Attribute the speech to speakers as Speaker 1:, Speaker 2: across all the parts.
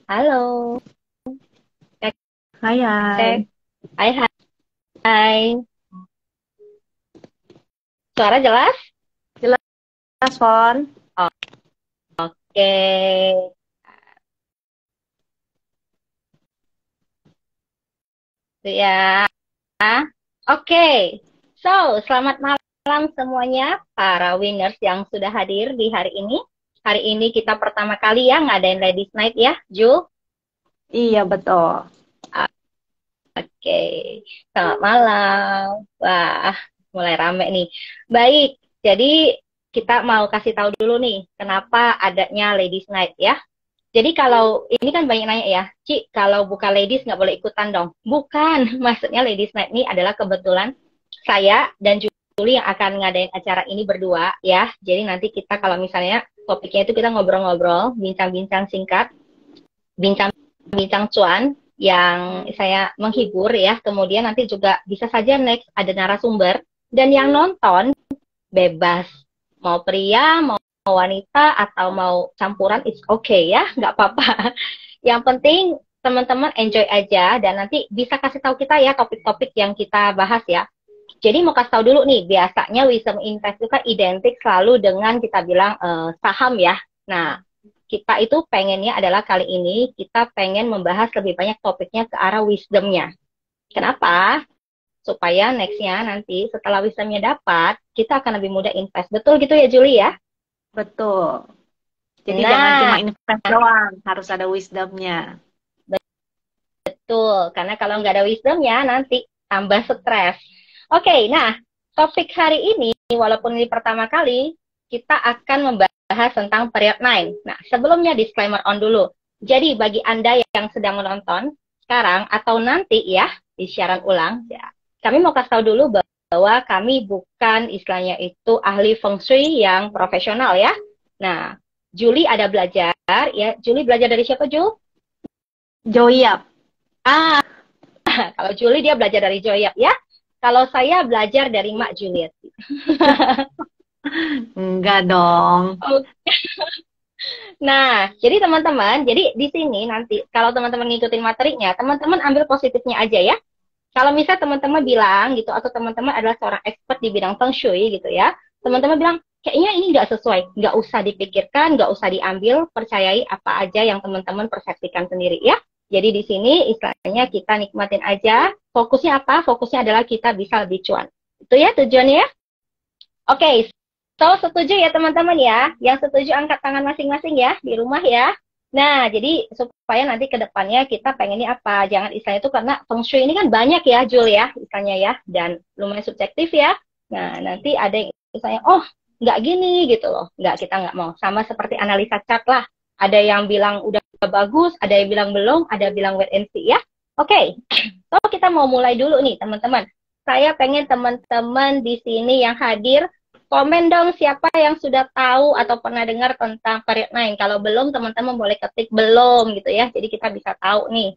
Speaker 1: Halo, cek
Speaker 2: Hai,
Speaker 1: cek.
Speaker 2: hai.
Speaker 1: Hai hai. Hai. Suara jelas?
Speaker 2: Jelas, Fon.
Speaker 1: Oke. Itu ya. Oke. So, selamat malam semuanya para winners yang sudah hadir di hari ini. Hari ini kita pertama kali ya ngadain Ladies Night ya, Jul.
Speaker 2: Iya, betul.
Speaker 1: Oke. Selamat malam. Wah, mulai rame nih. Baik. Jadi kita mau kasih tahu dulu nih kenapa adanya Ladies Night ya. Jadi kalau ini kan banyak nanya ya, Ci, kalau buka ladies nggak boleh ikutan dong. Bukan, maksudnya ladies night ini adalah kebetulan saya dan Juli yang akan ngadain acara ini berdua ya. Jadi nanti kita kalau misalnya topiknya itu kita ngobrol-ngobrol, bincang-bincang singkat, bincang-bincang cuan yang saya menghibur ya. Kemudian nanti juga bisa saja next ada narasumber dan yang nonton bebas mau pria mau wanita atau mau campuran it's okay ya nggak apa-apa yang penting teman-teman enjoy aja dan nanti bisa kasih tahu kita ya topik-topik yang kita bahas ya. Jadi mau kasih tahu dulu nih, biasanya wisdom invest itu kan identik selalu dengan kita bilang saham ya. Nah, kita itu pengennya adalah kali ini kita pengen membahas lebih banyak topiknya ke arah wisdomnya. Kenapa? Supaya nextnya nanti setelah wisdomnya dapat, kita akan lebih mudah invest. Betul gitu ya, Julie ya?
Speaker 2: Betul. Jadi jangan cuma
Speaker 1: Nah,
Speaker 2: invest doang, harus ada wisdomnya.
Speaker 1: betul. Karena kalau nggak ada wisdomnya, nanti tambah stres. Oke, nah, topik hari ini, walaupun ini pertama kali, kita akan membahas tentang period 9. Nah, sebelumnya disclaimer on dulu. Jadi, bagi Anda yang sedang menonton sekarang atau nanti ya, di siaran ulang, ya, kami mau kasih tahu dulu bahwa kami bukan istilahnya itu ahli feng shui yang profesional ya. Nah, Julie ada belajar ya. Julie belajar dari siapa, Jul?
Speaker 2: Joyap.
Speaker 1: Ah, kalau Julie dia belajar dari Joyap ya. Kalau saya belajar dari Mak Juliet.
Speaker 2: Enggak dong.
Speaker 1: Nah, jadi teman-teman, jadi di sini nanti kalau teman-teman ngikutin materinya, teman-teman ambil positifnya aja ya. Kalau misalnya teman-teman bilang gitu, atau teman-teman adalah seorang expert di bidang feng shui gitu ya, teman-teman bilang, kayaknya ini nggak sesuai, nggak usah dipikirkan, nggak usah diambil, percayai apa aja yang teman-teman persepsikan sendiri ya. Jadi di sini istilahnya kita nikmatin aja, fokusnya apa? Fokusnya adalah kita bisa lebih cuan. Itu ya tujuannya ya. Oke, so setuju ya teman-teman ya? Yang setuju angkat tangan masing-masing ya di rumah ya. Nah, jadi supaya nanti ke depannya kita pengennya apa? Jangan istilahnya itu karena feng shui ini kan banyak ya, Jul ya, istilahnya ya, dan lumayan subjektif ya. Nah, nanti ada yang istilahnya, oh nggak gini gitu loh, nggak kita nggak mau. Sama seperti analisa chart lah. Ada yang bilang udah bagus, ada yang bilang belum, ada yang bilang wait and see ya. Oke, so kita mau mulai dulu nih teman-teman. Saya pengen teman-teman di sini yang hadir komen dong siapa yang sudah tahu atau pernah dengar tentang period 9. Kalau belum, teman-teman boleh ketik belum gitu ya. Jadi kita bisa tahu nih.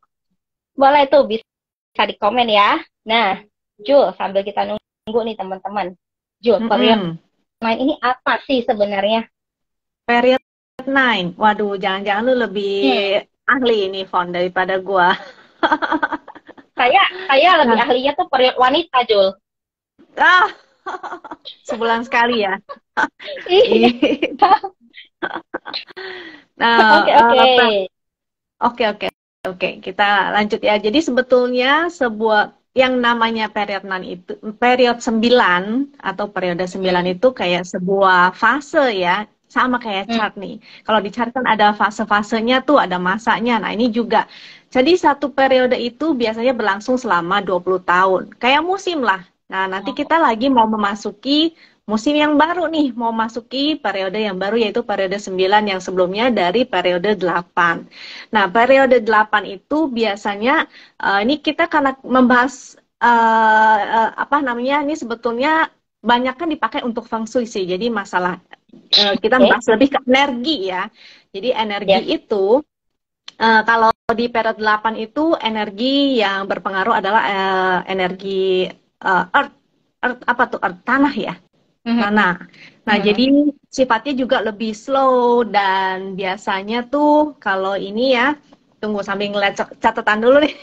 Speaker 1: Boleh tuh bisa di komen ya. Nah, Jul, sambil kita nunggu nih teman-teman. Jul, period
Speaker 2: Mm-mm.
Speaker 1: 9 ini apa sih sebenarnya?
Speaker 2: Period 9. Waduh, jangan-jangan lu lebih
Speaker 1: Hmm,
Speaker 2: ahli ini, Fon, daripada gua.
Speaker 1: saya lebih
Speaker 2: Nah,
Speaker 1: ahlinya tuh period wanita, Jul.
Speaker 2: ah, sebulan sekali ya.
Speaker 1: Iya.
Speaker 2: Nah,
Speaker 1: Oke, oke.
Speaker 2: oke, oke, oke. Kita lanjut ya. Jadi sebetulnya sebuah yang namanya period 9 itu, period 9 atau periode 9
Speaker 1: Hmm,
Speaker 2: itu kayak sebuah fase ya. Sama kayak
Speaker 1: hmm.
Speaker 2: chart nih. Kalau di chart kan ada fase-fasenya tuh, ada masanya. Nah, ini juga. Jadi satu periode itu biasanya berlangsung selama 20 tahun. Kayak musim lah. Nah, nanti kita lagi mau memasuki musim yang baru nih, mau masuki periode yang baru yaitu periode 9 yang sebelumnya dari periode 8. Nah, periode 8 itu biasanya ini kita karena membahas apa namanya? Ini sebetulnya banyak kan dipakai untuk feng shui sih. Jadi masalah kita
Speaker 1: Oke,
Speaker 2: membahas lebih ke energi ya. Jadi energi
Speaker 1: yes.
Speaker 2: itu kalau di periode 8 itu energi yang berpengaruh adalah energi earth. Earth apa tuh? Earth tanah ya.
Speaker 1: Mhm,
Speaker 2: Tanah. Nah,
Speaker 1: mhm.
Speaker 2: jadi sifatnya juga lebih slow dan biasanya tuh kalau ini ya Tunggu sambil ngeliat catatan dulu nih.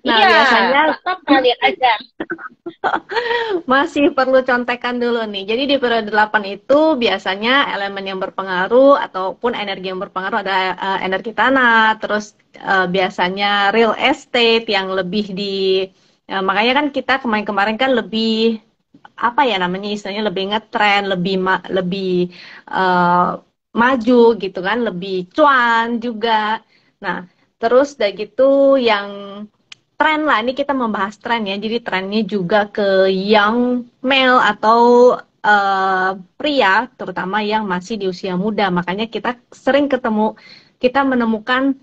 Speaker 2: Nah,
Speaker 1: Iya,
Speaker 2: biasanya
Speaker 1: laptop pernah lihat aja.
Speaker 2: masih perlu contekan dulu nih. Jadi di periode 8 itu biasanya elemen yang berpengaruh ataupun energi yang berpengaruh ada energi tanah, terus biasanya real estate yang lebih di makanya kan kita kemarin-kemarin kan lebih apa ya namanya istilahnya lebih ngetren, lebih eh, maju gitu kan, lebih cuan juga. Nah, terus udah gitu yang tren lah, ini kita membahas tren ya, jadi trennya juga ke young male atau pria, terutama yang masih di usia muda. Makanya kita sering kita menemukan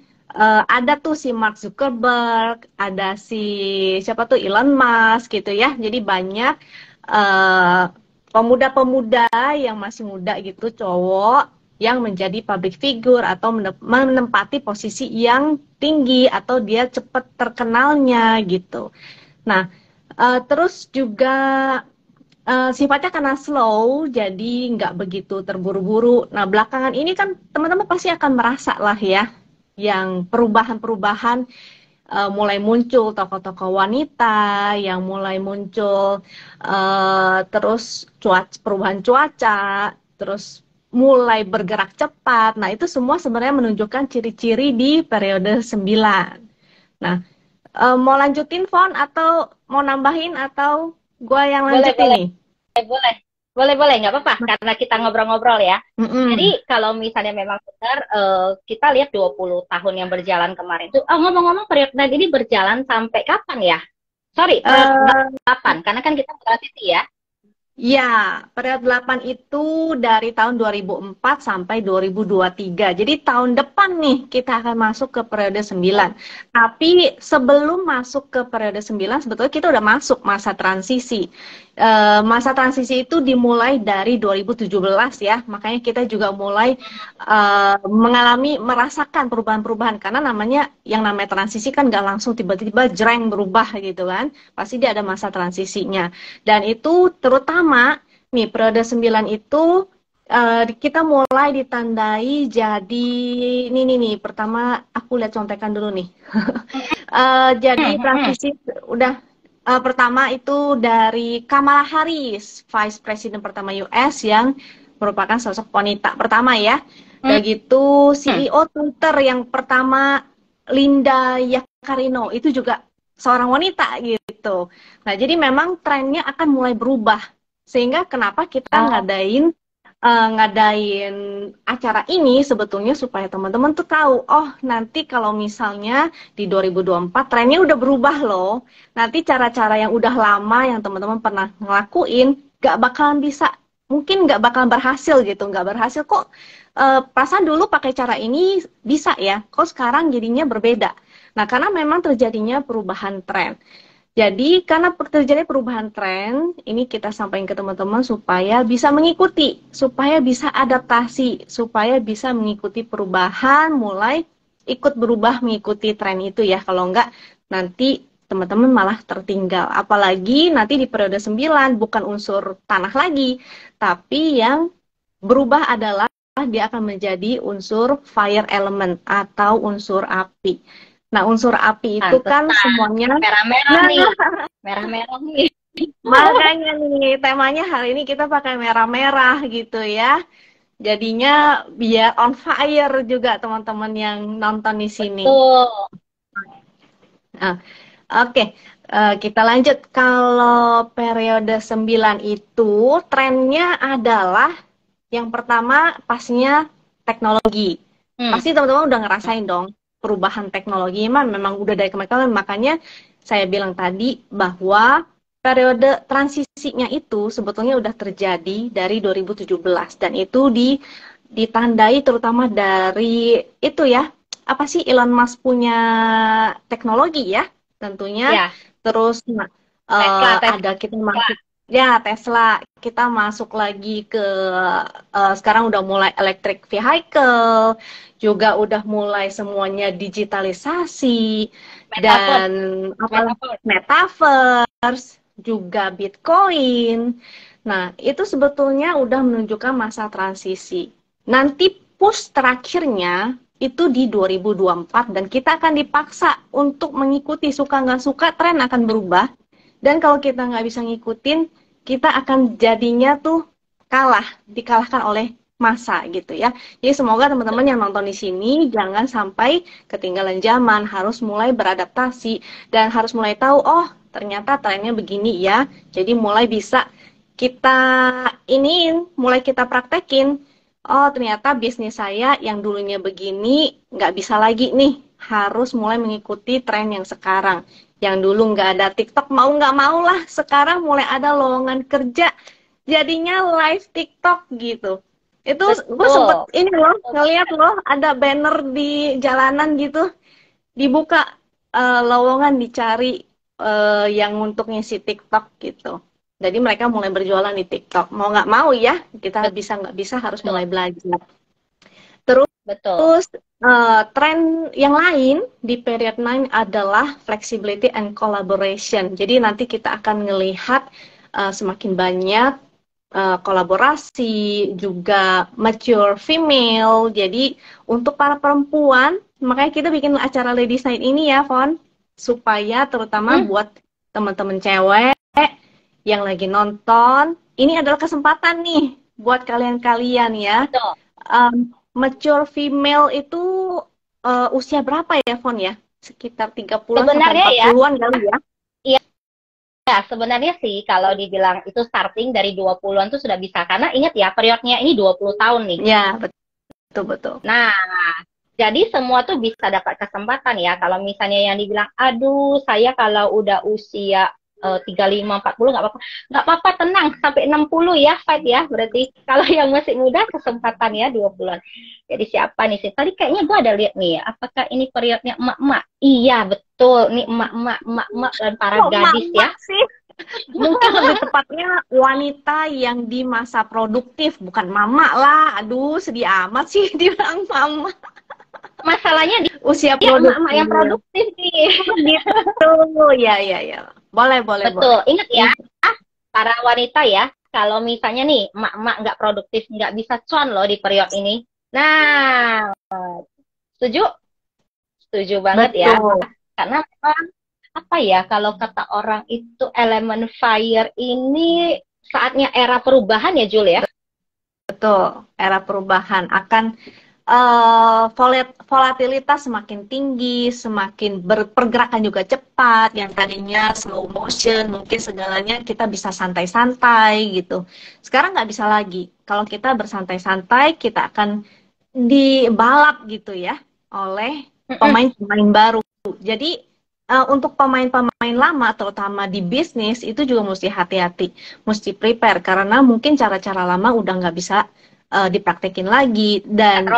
Speaker 2: ada tuh si Mark Zuckerberg, ada si siapa tuh Elon Musk gitu ya. Jadi banyak eh, pemuda-pemuda yang masih muda gitu, cowok yang menjadi public figure atau menempati posisi yang tinggi atau dia cepat terkenalnya gitu. Nah, terus juga sifatnya karena slow, jadi nggak begitu terburu-buru. Nah, belakangan ini kan teman-teman pasti akan merasa lah ya, yang perubahan-perubahan mulai muncul tokoh-tokoh wanita, yang mulai muncul terus perubahan cuaca, terus mulai bergerak cepat. Nah, itu semua sebenarnya menunjukkan ciri-ciri di periode 9. Nah, mau lanjutin Fon atau mau nambahin atau gua yang
Speaker 1: Boleh,
Speaker 2: lanjutin
Speaker 1: boleh,
Speaker 2: nih?
Speaker 1: boleh. Boleh, boleh, nggak apa-apa, karena kita ngobrol-ngobrol ya.
Speaker 2: Mm-mm.
Speaker 1: Jadi, kalau misalnya memang benar, kita lihat 20 tahun yang berjalan kemarin itu, oh, ngomong-ngomong, periode ini berjalan sampai kapan ya? Sorry, periode
Speaker 2: Eh,
Speaker 1: 8, karena kan kita transisi ya.
Speaker 2: Ya, periode 8 itu dari tahun 2004 sampai 2023. Jadi tahun depan nih kita akan masuk ke periode 9. Tapi sebelum masuk ke periode 9, sebetulnya kita udah masuk masa transisi. Masa transisi itu dimulai dari 2017 ya. Makanya kita juga mulai merasakan perubahan-perubahan. Karena yang namanya transisi kan nggak langsung tiba-tiba jreng berubah gitu kan. Pasti dia ada masa transisinya. Dan itu terutama nih periode 9 itu kita mulai ditandai jadi ini nih pertama aku lihat contekan dulu nih. Jadi transisi udah pertama itu dari Kamala Harris, Vice President pertama US yang merupakan sosok wanita pertama ya. Dan gitu CEO Twitter yang pertama Linda Yaccarino itu juga seorang wanita gitu. Nah, jadi memang trennya akan mulai berubah. Sehingga kenapa kita ngadain acara ini sebetulnya supaya teman-teman tuh tahu, oh nanti kalau misalnya di 2024 trennya udah berubah loh. Nanti cara-cara yang udah lama yang teman-teman pernah ngelakuin gak bakalan bisa, mungkin gak bakalan berhasil gitu, gak berhasil kok. Perasaan dulu pakai cara ini bisa ya, kok sekarang jadinya berbeda. Nah, karena memang terjadinya perubahan tren. Jadi, karena terjadi perubahan tren, ini kita sampaikan ke teman-teman supaya bisa mengikuti, supaya bisa adaptasi, supaya bisa mengikuti perubahan, mulai ikut berubah mengikuti tren itu ya. Kalau enggak, nanti teman-teman malah tertinggal. Apalagi nanti di periode 9, bukan unsur tanah lagi, tapi yang berubah adalah dia akan menjadi unsur fire element atau unsur api. Nah, unsur api itu kan
Speaker 1: Pantesan,
Speaker 2: semuanya,
Speaker 1: merah-merah
Speaker 2: nah,
Speaker 1: nih, merah-merah nih.
Speaker 2: makanya nih temanya hari ini kita pakai merah-merah gitu ya. Jadinya biar on fire juga teman-teman yang nonton di sini.
Speaker 1: Betul.
Speaker 2: Nah, oke, kita lanjut. Kalau periode 9 itu trennya adalah yang pertama pastinya teknologi. Pasti teman-teman udah ngerasain dong perubahan teknologi, memang udah dari kemarin. Makanya saya bilang tadi bahwa periode transisinya itu sebetulnya udah terjadi dari 2017 dan itu ditandai terutama dari itu ya, apa sih Elon Musk punya teknologi ya tentunya.
Speaker 1: Ya,
Speaker 2: Terus
Speaker 1: Tesla,
Speaker 2: ada kita masuk ya Tesla, kita masuk lagi ke sekarang udah mulai electric vehicle, juga udah mulai semuanya digitalisasi
Speaker 1: Metaverse,
Speaker 2: dan apa
Speaker 1: Metaverse.
Speaker 2: metaverse, juga Bitcoin. Nah, itu sebetulnya udah menunjukkan masa transisi. Nanti push terakhirnya itu di 2024 dan kita akan dipaksa untuk mengikuti, suka nggak suka tren akan berubah. Dan kalau kita nggak bisa ngikutin, kita akan jadinya tuh dikalahkan oleh masa gitu ya. Jadi semoga teman-teman yang nonton di sini jangan sampai ketinggalan zaman, harus mulai beradaptasi dan harus mulai tahu, oh ternyata trennya begini ya. Jadi mulai bisa kita mulai kita praktekin. Oh ternyata bisnis saya yang dulunya begini nggak bisa lagi nih, harus mulai mengikuti tren yang sekarang. Yang dulu nggak ada TikTok, mau nggak mau lah, sekarang mulai ada lowongan kerja, jadinya live TikTok gitu. Itu gue sempet ini loh, ngeliat loh, ada banner di jalanan gitu, dibuka lowongan dicari yang untuk ngisi TikTok gitu. Jadi mereka mulai berjualan di TikTok. Mau nggak mau ya, kita bisa nggak bisa harus mulai belajar. Terus tren yang lain di period 9 adalah flexibility and collaboration. Jadi nanti kita akan melihat semakin banyak kolaborasi, juga mature female. Jadi untuk para perempuan, makanya kita bikin acara Ladies Night ini ya, Fon, supaya terutama buat teman-teman cewek yang lagi nonton, ini adalah kesempatan nih buat kalian-kalian ya. Mature female itu usia berapa ya, Fon ya? Sekitar 30-an sampai 40-an kali ya?
Speaker 1: Iya. Ya, sebenarnya sih kalau dibilang itu starting dari 20-an tuh sudah bisa. Karena ingat ya, periodnya ini 20 tahun nih.
Speaker 2: Ya, betul.
Speaker 1: Nah, jadi semua tuh bisa dapat kesempatan ya. Kalau misalnya yang dibilang, aduh saya kalau udah usia 35, 40 nggak apa-apa. Nggak apa-apa, tenang. Sampai 60 ya, fight ya. Berarti kalau yang masih muda, kesempatan ya 20-an. Jadi siapa nih sih? Tadi kayaknya gue ada lihat nih, apakah ini periodnya emak-emak? Iya, betul. Nih emak-emak dan para gadis ya.
Speaker 2: Sih. Mungkin lebih tepatnya wanita yang di masa produktif, bukan mama lah. Aduh, sedih amat sih dibilang mama.
Speaker 1: Masalahnya di
Speaker 2: usia produktif.
Speaker 1: Emak-emak yang produktif nih.
Speaker 2: Gitu. Ya. Boleh.
Speaker 1: Betul. Ingat ya, para wanita ya, kalau misalnya nih emak-emak nggak produktif, nggak bisa cuan loh di period ini. Nah, setuju? Setuju banget. Betul. Ya. Karena memang apa ya, kalau kata orang itu elemen fire ini saatnya era perubahan ya, Jul ya?
Speaker 2: Betul, era perubahan akan volatilitas semakin tinggi, semakin pergerakan juga cepat, yang tadinya slow motion, mungkin segalanya kita bisa santai-santai gitu. Sekarang nggak bisa lagi. Kalau kita bersantai-santai, kita akan dibalap gitu ya, oleh pemain-pemain baru. Jadi, untuk pemain-pemain lama, terutama di bisnis, itu juga mesti hati-hati, mesti prepare, karena mungkin cara-cara lama udah nggak bisa dipraktekin lagi, dan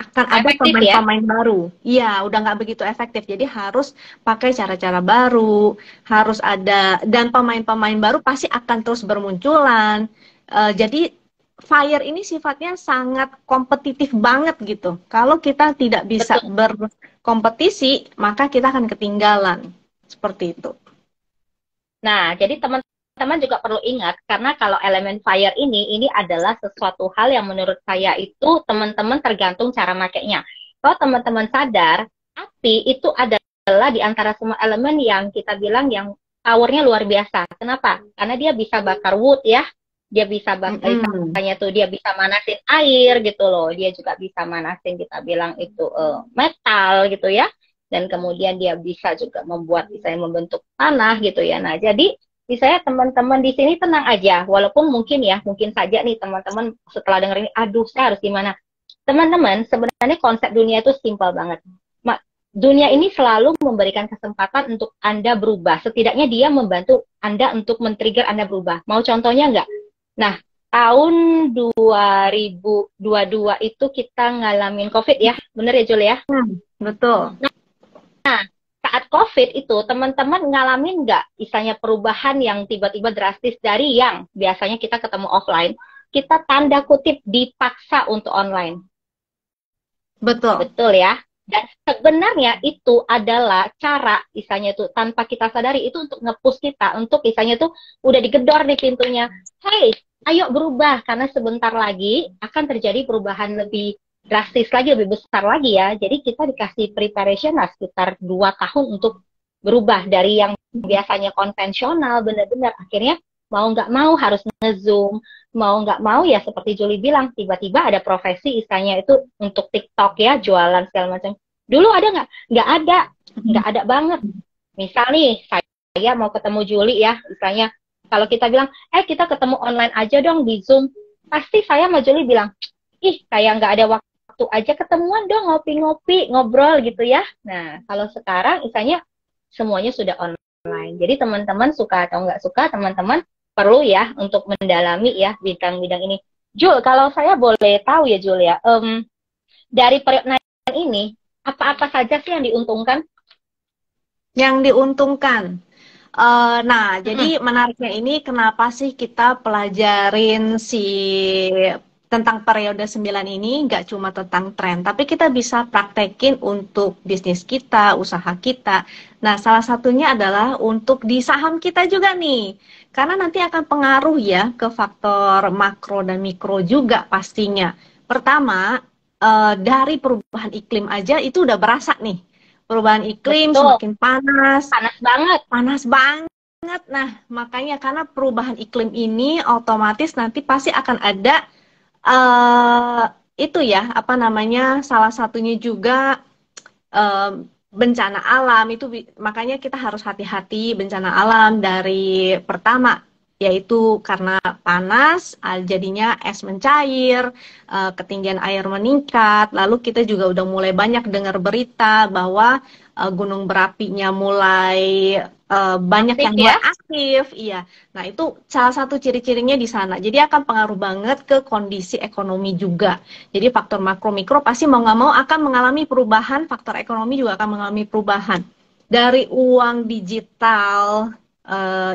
Speaker 2: akan ada pemain-pemain baru. Iya, udah nggak begitu efektif. Jadi harus pakai cara-cara baru, harus ada, dan pemain-pemain baru pasti akan terus bermunculan. Jadi fire ini sifatnya sangat kompetitif banget gitu. Kalau kita tidak bisa berkompetisi, maka kita akan ketinggalan. Seperti itu.
Speaker 1: Nah, jadi teman-teman juga perlu ingat, karena kalau elemen fire ini adalah sesuatu hal yang menurut saya itu teman-teman tergantung cara makainya. Kalau teman-teman sadar, api itu adalah di antara semua elemen yang kita bilang yang powernya luar biasa. Kenapa? Karena dia bisa bakar wood ya, dia bisa bakar, misalnya tuh dia bisa manasin air gitu loh, dia juga bisa manasin kita bilang itu metal gitu ya, dan kemudian dia bisa juga membuat, misalnya membentuk tanah gitu ya. Nah, jadi saya teman-teman di sini tenang aja, walaupun mungkin saja nih teman-teman setelah denger ini, aduh saya harus gimana? Teman-teman, sebenarnya konsep dunia itu simpel banget. Dunia ini selalu memberikan kesempatan untuk Anda berubah. Setidaknya dia membantu Anda untuk men-trigger Anda berubah. Mau contohnya nggak? Nah, tahun 2022 itu kita ngalamin COVID ya, bener ya Jul ya?
Speaker 2: Betul.
Speaker 1: Nah, saat COVID itu, teman-teman ngalamin nggak misalnya perubahan yang tiba-tiba drastis dari yang biasanya kita ketemu offline, kita tanda kutip dipaksa untuk online.
Speaker 2: Betul.
Speaker 1: Betul ya. Dan sebenarnya itu adalah cara, misalnya tuh tanpa kita sadari, itu untuk nge-push kita, untuk misalnya tuh udah digedor nih pintunya, hey, ayo berubah, karena sebentar lagi akan terjadi perubahan lebih drastis lagi, lebih besar lagi ya. Jadi kita dikasih preparation lah sekitar 2 tahun untuk berubah dari yang biasanya konvensional, benar-benar akhirnya mau nggak mau harus nge-zoom, mau nggak mau ya seperti Julie bilang, tiba-tiba ada profesi istilahnya itu untuk TikTok ya, jualan segala macam. Dulu ada nggak? Nggak ada banget. Misal nih, saya mau ketemu Julie ya, istilahnya kalau kita bilang, kita ketemu online aja dong di Zoom, pasti saya sama Julie bilang, ih kayak nggak ada waktu aja, ketemuan dong ngopi-ngopi, ngobrol gitu ya. Nah, kalau sekarang istilahnya semuanya sudah online. Jadi teman-teman suka atau nggak suka, teman-teman perlu ya untuk mendalami ya bidang-bidang ini. Jul, kalau saya boleh tahu ya Jul ya, dari periode ini, apa-apa saja sih yang diuntungkan?
Speaker 2: Yang diuntungkan. Nah, jadi menariknya ini kenapa sih kita pelajarin tentang periode 9 ini, nggak cuma tentang tren, tapi kita bisa praktekin untuk bisnis kita, usaha kita. Nah, salah satunya adalah untuk di saham kita juga nih. Karena nanti akan pengaruh ya ke faktor makro dan mikro juga pastinya. Pertama, dari perubahan iklim aja itu udah berasa nih. Perubahan iklim
Speaker 1: Betul.
Speaker 2: semakin panas.
Speaker 1: Panas banget.
Speaker 2: Panas banget. Nah, makanya karena perubahan iklim ini otomatis nanti pasti akan ada itu ya, apa namanya, salah satunya juga bencana alam itu makanya kita harus hati-hati bencana alam dari pertama yaitu karena panas jadinya es mencair, ketinggian air meningkat, lalu kita juga udah mulai banyak dengar berita bahwa gunung berapinya mulai banyak
Speaker 1: Aktif
Speaker 2: yang
Speaker 1: ya?
Speaker 2: mulai aktif, iya. Nah itu salah satu ciri-cirinya di sana. Jadi akan pengaruh banget ke kondisi ekonomi juga. Jadi faktor makro mikro pasti mau nggak mau akan mengalami perubahan, faktor ekonomi juga akan mengalami perubahan. Dari uang digital,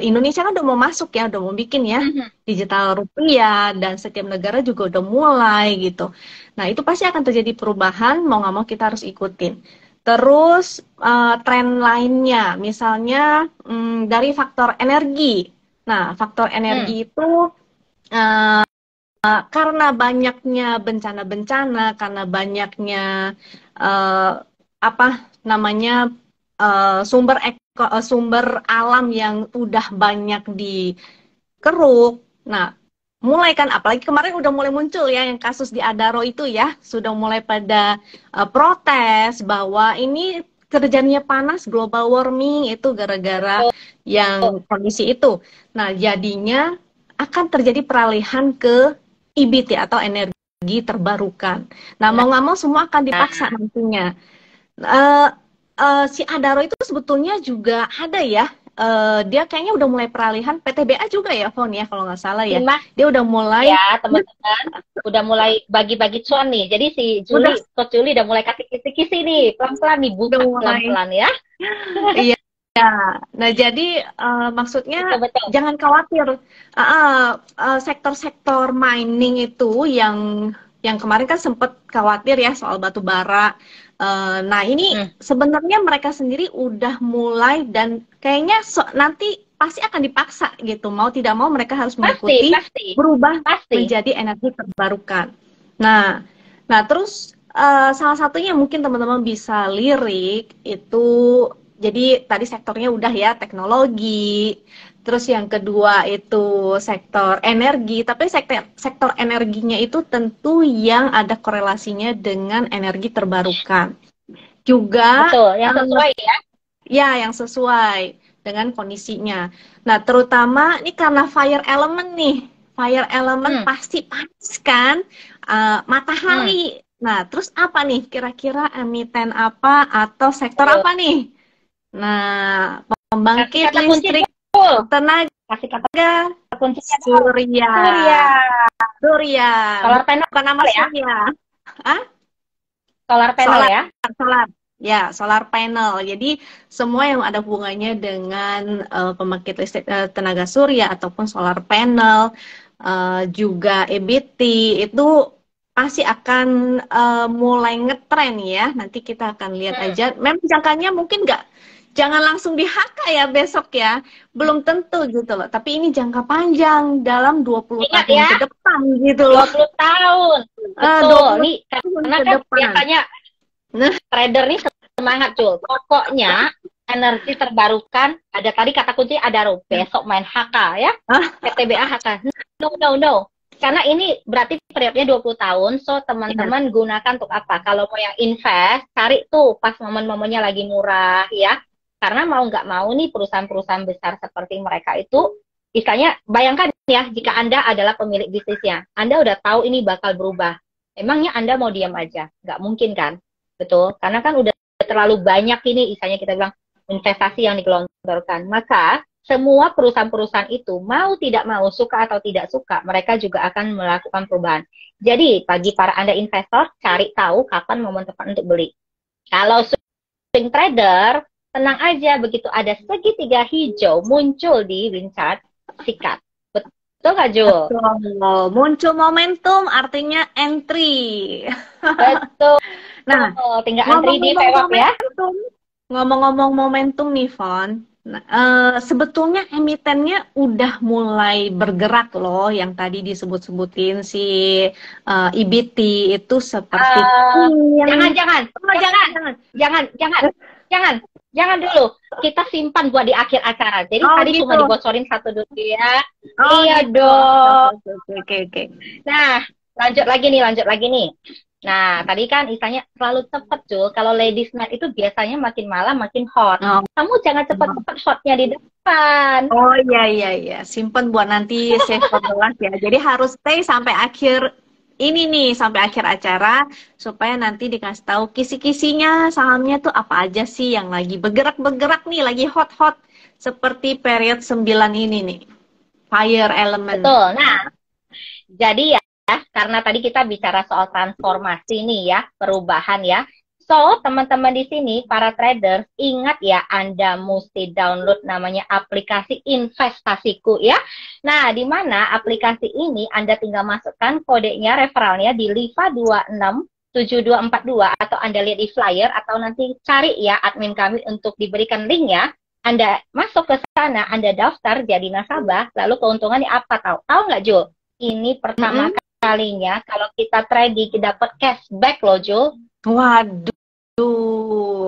Speaker 2: Indonesia kan udah mau masuk ya, udah mau bikin ya, digital rupiah, dan setiap negara juga udah mulai gitu. Nah itu pasti akan terjadi perubahan, mau nggak mau kita harus ikutin. Terus tren lainnya, misalnya dari faktor energi. Nah faktor energi itu karena banyaknya bencana-bencana, karena banyaknya apa namanya sumber alam yang udah banyak dikeruk. Nah, mulai kan, apalagi kemarin udah mulai muncul ya yang kasus di Adaro itu ya, sudah mulai pada protes bahwa ini kerjanya panas, global warming itu gara-gara yang kondisi itu. Nah, jadinya akan terjadi peralihan ke EBT atau energi terbarukan. Nah, mau nggak mau semua akan dipaksa nantinya. Si Adaro itu sebetulnya juga ada ya. Dia kayaknya udah mulai peralihan PTBA juga ya, Fon ya kalau nggak salah ya. Dia udah mulai
Speaker 1: ya teman-teman, udah mulai bagi-bagi cuan nih. Jadi si Julie, Coach Julie udah mulai kasih kisi-kisi nih, pelan-pelan nih, buka pelan-pelan ya.
Speaker 2: Iya. Nah jadi maksudnya
Speaker 1: betul.
Speaker 2: Jangan khawatir. Sektor-sektor mining itu yang kemarin kan sempat khawatir ya soal batu bara. Nah ini sebenarnya mereka sendiri udah mulai dan kayaknya nanti pasti akan dipaksa gitu, mau tidak mau mereka harus mengikuti berubah menjadi energi terbarukan. Nah terus salah satunya mungkin teman-teman bisa lirik itu, jadi tadi sektornya udah ya teknologi. Terus yang kedua itu sektor energi, tapi sektor energinya itu tentu yang ada korelasinya dengan energi terbarukan. Juga
Speaker 1: betul, yang sesuai ya.
Speaker 2: Ya, yang sesuai dengan kondisinya. Nah, terutama ini karena fire element nih. Fire element pasti panas kan? Matahari. Nah, terus apa nih? Kira-kira emiten apa atau sektor apa nih? Nah, pembangkit listrik tenaga surya.
Speaker 1: Solar panel
Speaker 2: bukan nama
Speaker 1: ya?
Speaker 2: surya.
Speaker 1: Solar panel ya?
Speaker 2: Solar. Ya, solar panel. Jadi semua yang ada hubungannya dengan pembangkit listrik tenaga surya ataupun solar panel, juga EBT itu pasti akan mulai ngetren ya. Nanti kita akan lihat aja. Memang jangkanya mungkin nggak jangan langsung di HK ya besok ya. Belum tentu gitu loh. Tapi ini jangka panjang dalam 20
Speaker 1: Ingat
Speaker 2: tahun
Speaker 1: ya,
Speaker 2: ke depan gitu loh.
Speaker 1: 20 tahun.
Speaker 2: Eh,
Speaker 1: Betul.
Speaker 2: 20
Speaker 1: Nih,
Speaker 2: tahun
Speaker 1: karena
Speaker 2: ke
Speaker 1: kan
Speaker 2: depan.
Speaker 1: biasanya
Speaker 2: Nah,
Speaker 1: trader nih semangat, Jul. Pokoknya energi terbarukan, ada tadi kata kunci ada besok main HK ya. PTBA HK. No. Karena ini berarti periodnya 20 tahun, so teman-teman gunakan untuk apa? Kalau mau yang invest, cari tuh pas momen-momennya lagi murah ya. Karena mau nggak mau nih perusahaan-perusahaan besar seperti mereka itu, istilahnya bayangkan ya, jika Anda adalah pemilik bisnisnya, Anda udah tahu ini bakal berubah. Emangnya Anda mau diam aja? Nggak mungkin kan? Betul, karena kan udah terlalu banyak ini, istilahnya kita bilang investasi yang digelontorkan. Maka semua perusahaan-perusahaan itu mau tidak mau, suka atau tidak suka, mereka juga akan melakukan perubahan. Jadi bagi para Anda investor, cari tahu kapan momen tepat untuk beli. Kalau swing trader, tenang aja, begitu ada segitiga hijau muncul di Winchart, sikat. Betul nggak, Jul?
Speaker 2: betul. Muncul momentum artinya entry.
Speaker 1: Betul.
Speaker 2: Nah,
Speaker 1: Tinggal antri di VWAP ya.
Speaker 2: Ngomong-ngomong momentum nih, Von. Nah, sebetulnya emitennya udah mulai bergerak loh, yang tadi disebut-sebutin si EBT itu seperti
Speaker 1: jangan dulu. Kita simpan buat di akhir acara. Jadi tadi
Speaker 2: gitu.
Speaker 1: cuma dibocorin satu dulu ya. Iya
Speaker 2: gitu.
Speaker 1: dong.
Speaker 2: Oke.
Speaker 1: Nah, lanjut lagi nih. Nah, tadi kan istilahnya selalu cepet, Jul. Kalau ladies night itu biasanya makin malam makin hot. Kamu jangan cepet-cepet hotnya di depan.
Speaker 2: Oh iya. Simpen buat nanti save for the last ya. Jadi harus stay sampai akhir ini nih, sampai akhir acara supaya nanti dikasih tahu kisi-kisinya sahamnya tuh apa aja sih yang lagi bergerak-bergerak nih, lagi hot-hot seperti period 9 ini nih. Fire element.
Speaker 1: Betul. Nah, jadi ya, karena tadi kita bicara soal transformasi nih ya, perubahan ya. So, teman-teman di sini, para traders, ingat ya, Anda mesti download namanya aplikasi investasiku ya. Nah, di mana aplikasi ini Anda tinggal masukkan kodenya, referralnya di LIVA267242 atau Anda lihat di flyer atau nanti cari ya admin kami untuk diberikan linknya. Anda masuk ke sana, Anda daftar jadi nasabah, lalu keuntungannya apa tahu? Tahu nggak, Jul? Ini pertama kalinya kalau kita trading kita dapat cashback loh, Jul.
Speaker 2: Waduh.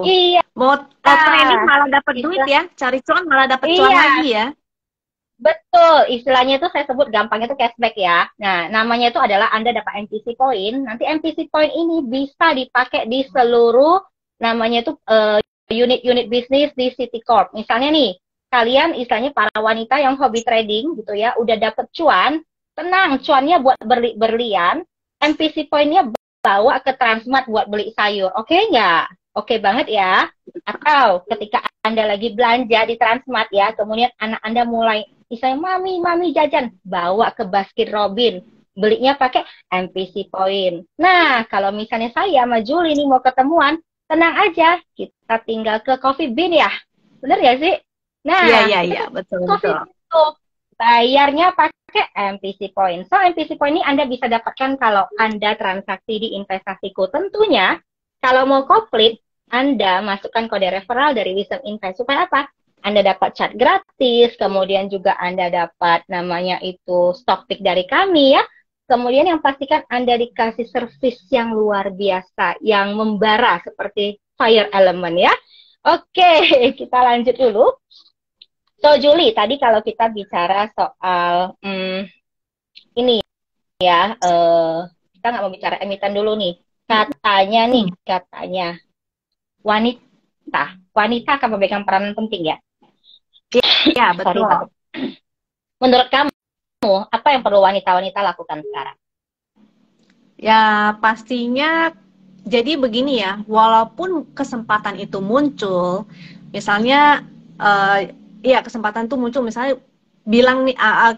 Speaker 1: Iya.
Speaker 2: Mau trading malah dapat duit ya, cari cuan malah dapat cuan lagi ya.
Speaker 1: Betul, istilahnya itu saya sebut gampangnya itu cashback ya. Nah, namanya itu adalah Anda dapat MPC Point. Nanti MPC Point ini bisa dipakai di seluruh namanya itu unit-unit bisnis di Citicorp. Misalnya nih, kalian istilahnya para wanita yang hobi trading gitu ya, udah dapet cuan, tenang, cuannya buat berlian, MPC Point-nya bawa ke Transmart buat beli sayur. Oke nggak? Oke banget ya. Atau ketika Anda lagi belanja di Transmart ya, kemudian anak Anda mulai, misalnya mami jajan, bawa ke Baskin Robin. Belinya pakai MPC Point. Nah, kalau misalnya saya sama Julie ini mau ketemuan, tenang aja, kita tinggal ke Coffee Bean ya. Bener ya sih? Nah,
Speaker 2: iya, betul.
Speaker 1: Itu bayarnya pakai MPC Point. So, MPC Point ini Anda bisa dapatkan kalau Anda transaksi di investasiku. Tentunya, kalau mau komplit, Anda masukkan kode referral dari Wisdom Invest. Supaya apa? Anda dapat chat gratis, kemudian juga Anda dapat namanya itu stock pick dari kami ya. Kemudian yang pastikan Anda dikasih servis yang luar biasa, yang membara seperti fire element ya. Oke, kita lanjut dulu. So, Julie, tadi kalau kita bicara soal ini ya, kita nggak mau bicara emiten dulu nih. Katanya wanita akan memegang peranan penting ya.
Speaker 2: Iya, betul.
Speaker 1: Menurut kamu, apa yang perlu wanita-wanita lakukan sekarang?
Speaker 2: Ya, pastinya jadi begini ya, walaupun kesempatan itu muncul, misalnya ya kesempatan itu muncul misalnya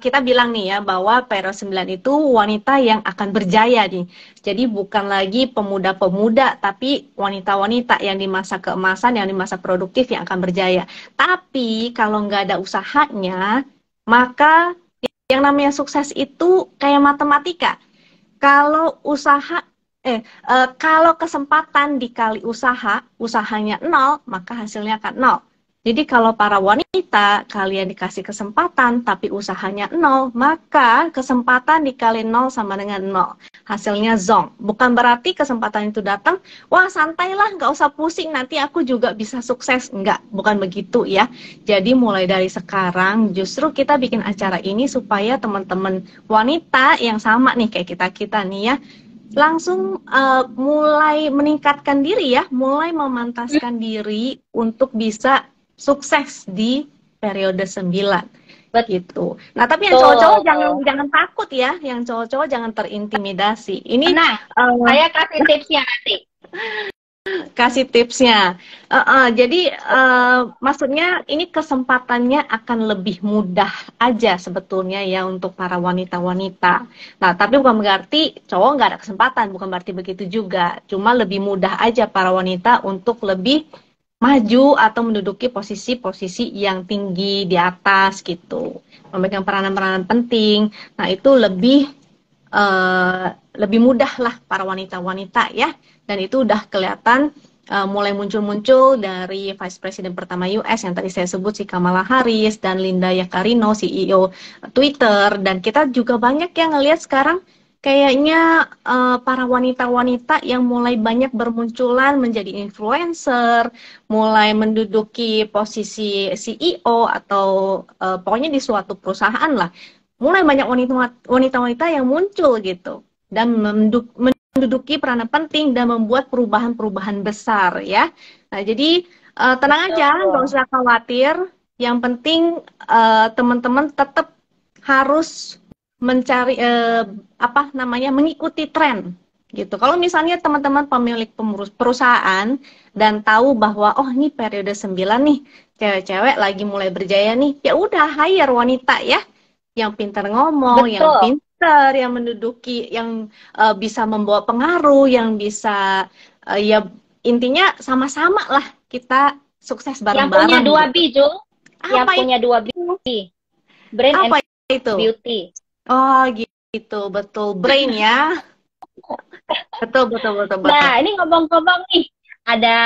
Speaker 2: kita bilang nih ya bahwa periode 9 itu wanita yang akan berjaya nih. Jadi bukan lagi pemuda-pemuda, tapi wanita-wanita yang di masa keemasan, yang di masa produktif yang akan berjaya. Tapi kalau nggak ada usahanya, maka yang namanya sukses itu kayak matematika. Kalau kalau kesempatan dikali usahanya 0, maka hasilnya akan 0. Jadi kalau para wanita, kalian dikasih kesempatan tapi usahanya nol, maka kesempatan dikali nol sama dengan nol. Hasilnya zong. Bukan berarti kesempatan itu datang, wah santailah, nggak usah pusing, nanti aku juga bisa sukses. Enggak, bukan begitu ya. Jadi mulai dari sekarang, justru kita bikin acara ini supaya teman-teman wanita yang sama nih kayak kita-kita nih ya, langsung mulai meningkatkan diri ya, mulai memantaskan diri untuk bisa sukses di periode 9 gitu. Nah, tapi yang cowok-cowok jangan takut ya, yang cowok-cowok jangan terintimidasi. Ini
Speaker 1: saya kasih tipsnya nanti.
Speaker 2: Kasih tipsnya. Jadi maksudnya ini kesempatannya akan lebih mudah aja sebetulnya ya untuk para wanita-wanita. Nah, tapi bukan berarti cowok nggak ada kesempatan, bukan berarti begitu juga. Cuma lebih mudah aja para wanita untuk lebih maju atau menduduki posisi-posisi yang tinggi di atas gitu, memegang peranan-peranan penting. Nah itu lebih mudah lah para wanita-wanita ya, dan itu udah kelihatan mulai muncul-muncul dari Vice President pertama US yang tadi saya sebut si Kamala Harris dan Linda Yaccarino CEO Twitter, dan kita juga banyak yang ngelihat sekarang kayaknya para wanita-wanita yang mulai banyak bermunculan menjadi influencer, mulai menduduki posisi CEO atau pokoknya di suatu perusahaan lah. Mulai banyak wanita-wanita yang muncul gitu dan menduduki peranan penting dan membuat perubahan-perubahan besar ya. Nah, jadi tenang aja, nggak usah khawatir. Yang penting teman-teman tetap harus mencari mengikuti tren gitu. Kalau misalnya teman-teman pemilik perusahaan dan tahu bahwa oh ini periode 9 nih, cewek-cewek lagi mulai berjaya nih, ya udah hire wanita ya yang pintar ngomong,
Speaker 1: Betul.
Speaker 2: yang pintar, yang menduduki, yang bisa membawa pengaruh, yang bisa ya intinya sama-sama lah kita sukses bareng-bareng.
Speaker 1: Yang punya dua
Speaker 2: gitu.
Speaker 1: B, Jul. Yang punya dua B. Brain
Speaker 2: apa
Speaker 1: and
Speaker 2: itu?
Speaker 1: beauty.
Speaker 2: Oh gitu, betul. Brain ya. betul.
Speaker 1: Nah, ini ngomong-ngomong nih. Ada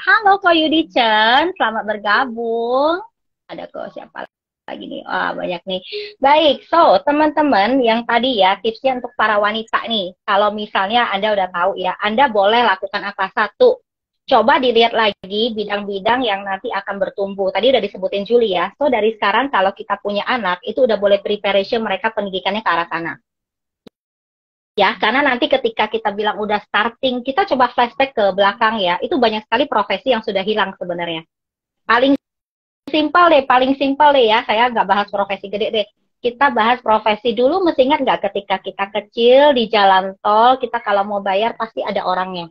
Speaker 1: halo Ko Yudi Chen, selamat bergabung. Ada kok siapa lagi nih? Wah, banyak nih. Baik, so teman-teman yang tadi ya tipsnya untuk para wanita nih. Kalau misalnya Anda udah tahu ya, Anda boleh lakukan apa? Satu, coba dilihat lagi bidang-bidang yang nanti akan bertumbuh. Tadi udah disebutin Juli ya. So dari sekarang kalau kita punya anak, itu udah boleh preparation mereka pendidikannya ke arah sana. Ya, karena nanti ketika kita bilang udah starting, kita coba flashback ke belakang ya. Itu banyak sekali profesi yang sudah hilang sebenarnya. Paling simpel deh ya. Saya nggak bahas profesi gede deh. Kita bahas profesi dulu. Mesti ingat nggak ketika kita kecil di jalan tol, kita kalau mau bayar pasti ada orangnya.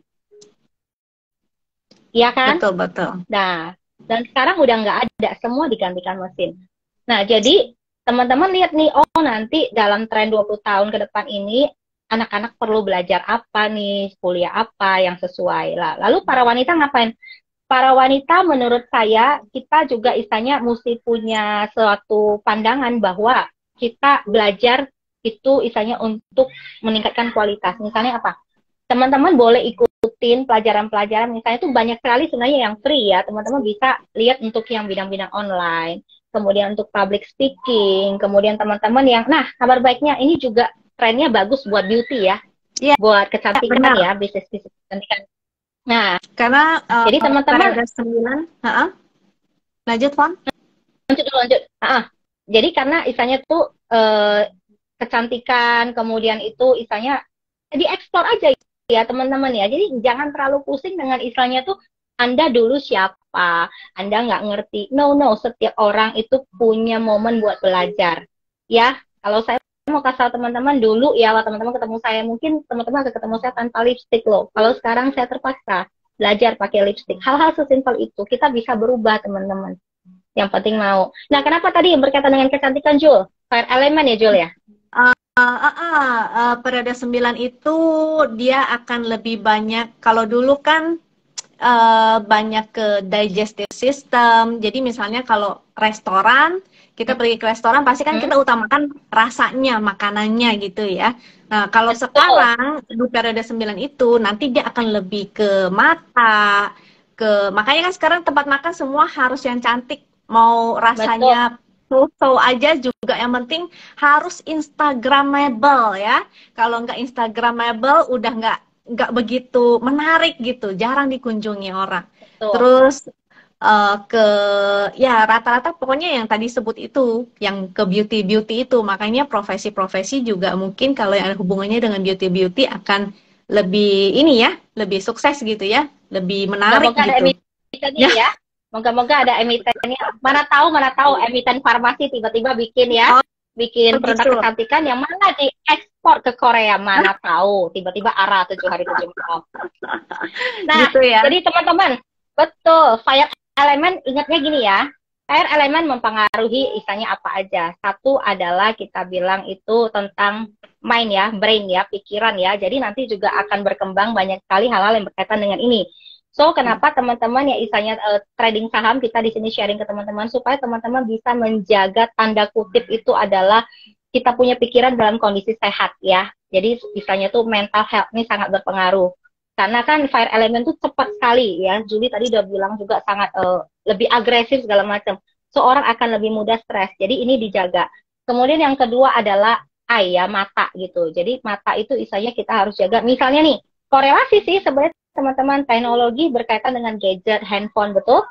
Speaker 1: Iya kan?
Speaker 2: Betul.
Speaker 1: Nah, dan sekarang udah nggak ada, semua digantikan mesin. Nah, jadi teman-teman lihat nih, oh nanti dalam tren 20 tahun ke depan ini, anak-anak perlu belajar apa nih, kuliah apa yang sesuai. Lalu para wanita ngapain? Para wanita menurut saya, kita juga istilahnya mesti punya suatu pandangan bahwa kita belajar itu istilahnya untuk meningkatkan kualitas. Misalnya apa? Teman-teman boleh ikutin pelajaran-pelajaran, misalnya itu banyak sekali sebenarnya yang free ya, teman-teman bisa lihat untuk yang bidang-bidang online, kemudian untuk public speaking, kemudian teman-teman yang, nah kabar baiknya ini juga trennya bagus buat beauty ya, buat kecantikan ya, bisnis kecantikan. Nah,
Speaker 2: karena
Speaker 1: jadi teman-teman
Speaker 2: ada 9, lanjut Fon.
Speaker 1: Lanjut. Jadi karena istilahnya tuh kecantikan, kemudian itu istilahnya dieksplor aja ya teman-teman ya. Jadi jangan terlalu pusing dengan istilahnya tuh Anda dulu siapa, Anda nggak ngerti. No, setiap orang itu punya momen buat belajar. Ya, kalau saya mau kasih teman-teman dulu ya, kalau teman-teman ketemu saya, mungkin teman-teman akan ketemu saya tanpa lipstick loh. Kalau sekarang saya terpaksa belajar pakai lipstick. Hal-hal sesimpel itu kita bisa berubah teman-teman. Yang penting mau. Nah, kenapa tadi berkaitan dengan kecantikan, Jul? Fire element ya, Jul ya?
Speaker 2: Periode 9 itu dia akan lebih banyak, kalau dulu kan banyak ke digestive system. Jadi misalnya kalau restoran, kita pergi ke restoran pasti kan kita utamakan rasanya, makanannya gitu ya. Nah, kalau sekarang di periode 9 itu nanti dia akan lebih ke mata, makanya kan sekarang tempat makan semua harus yang cantik, mau rasanya so aja juga, yang penting harus Instagramable ya. Kalau nggak Instagramable udah nggak begitu menarik gitu, jarang dikunjungi orang.
Speaker 1: Betul.
Speaker 2: Terus ya rata-rata pokoknya yang tadi sebut itu, yang ke beauty itu, makanya profesi-profesi juga mungkin kalau yang ada hubungannya dengan beauty akan lebih ini ya, lebih sukses gitu ya, lebih menarik
Speaker 1: Moga-moga
Speaker 2: gitu.
Speaker 1: ada emitennya ya. Moga-moga ada emitennya. Mana tahu emiten farmasi tiba-tiba bikin ya, bikin produk
Speaker 2: gitu.
Speaker 1: kecantikan yang mana diekspor ke Korea, mana tahu tiba-tiba ARA 7 hari 7 malam. Nah,
Speaker 2: gitu ya.
Speaker 1: jadi teman-teman, betul, fire elemen ingatnya gini ya. Fire elemen mempengaruhi istilahnya apa aja. Satu adalah kita bilang itu tentang mind ya, brain ya, pikiran ya. Jadi nanti juga akan berkembang banyak sekali hal-hal yang berkaitan dengan ini. So, kenapa teman-teman ya istilahnya trading saham kita di sini sharing ke teman-teman supaya teman-teman bisa menjaga tanda kutip itu adalah kita punya pikiran dalam kondisi sehat ya. Jadi istilahnya tuh mental health ini sangat berpengaruh. Karena kan fire element tuh cepat sekali ya. Julie tadi udah bilang juga sangat lebih agresif segala macam. Seorang akan lebih mudah stres. Jadi ini dijaga. Kemudian yang kedua adalah eye ya, mata gitu. Jadi mata itu istilahnya kita harus jaga. Misalnya nih, korelasi sih sebenarnya teman-teman, teknologi berkaitan dengan gadget, handphone, betul?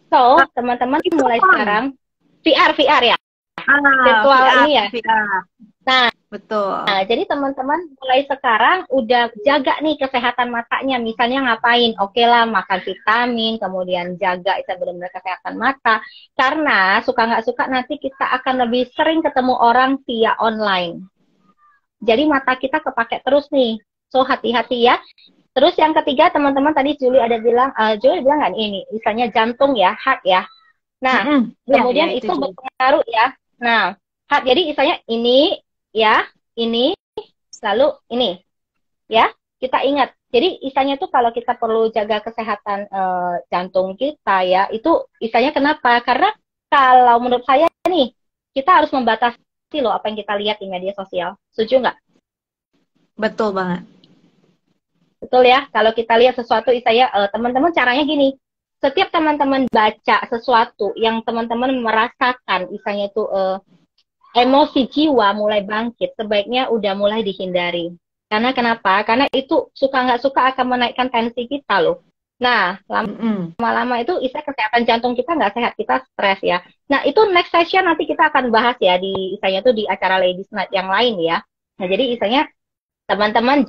Speaker 1: So, teman-teman mulai sekarang VR ya. Virtual
Speaker 2: VR,
Speaker 1: ini ya.
Speaker 2: VR.
Speaker 1: Nah,
Speaker 2: betul.
Speaker 1: Nah, jadi teman-teman mulai sekarang udah jaga nih kesehatan matanya. Misalnya ngapain? Oke lah, makan vitamin, kemudian jaga itu benar-benar kesehatan mata. Karena suka nggak suka nanti kita akan lebih sering ketemu orang via online. Jadi mata kita kepake terus nih. So, hati-hati ya. Terus yang ketiga, teman-teman tadi Julie bilang nggak ini, misalnya jantung ya, heart ya. Nah, kemudian itu berpengaruh ya. Nah, heart, jadi misalnya ini ya, ini, lalu ini, ya, kita ingat. Jadi istilahnya tuh kalau kita perlu jaga kesehatan jantung kita ya, itu istilahnya kenapa? Karena kalau menurut saya nih, kita harus membatasi loh apa yang kita lihat di media sosial. Setuju nggak?
Speaker 2: Betul banget.
Speaker 1: Betul ya, kalau kita lihat sesuatu istilahnya teman-teman caranya gini. Setiap teman-teman baca sesuatu yang teman-teman merasakan istilahnya itu emosi jiwa mulai bangkit, sebaiknya udah mulai dihindari. Karena kenapa? Karena itu suka nggak suka akan menaikkan tensi kita loh. Nah, lama-lama itu istilah kesehatan jantung kita nggak sehat, kita stres ya. Nah, itu next session nanti kita akan bahas ya di istilahnya tuh di acara Ladies Night yang lain ya. Nah, jadi istilahnya teman-teman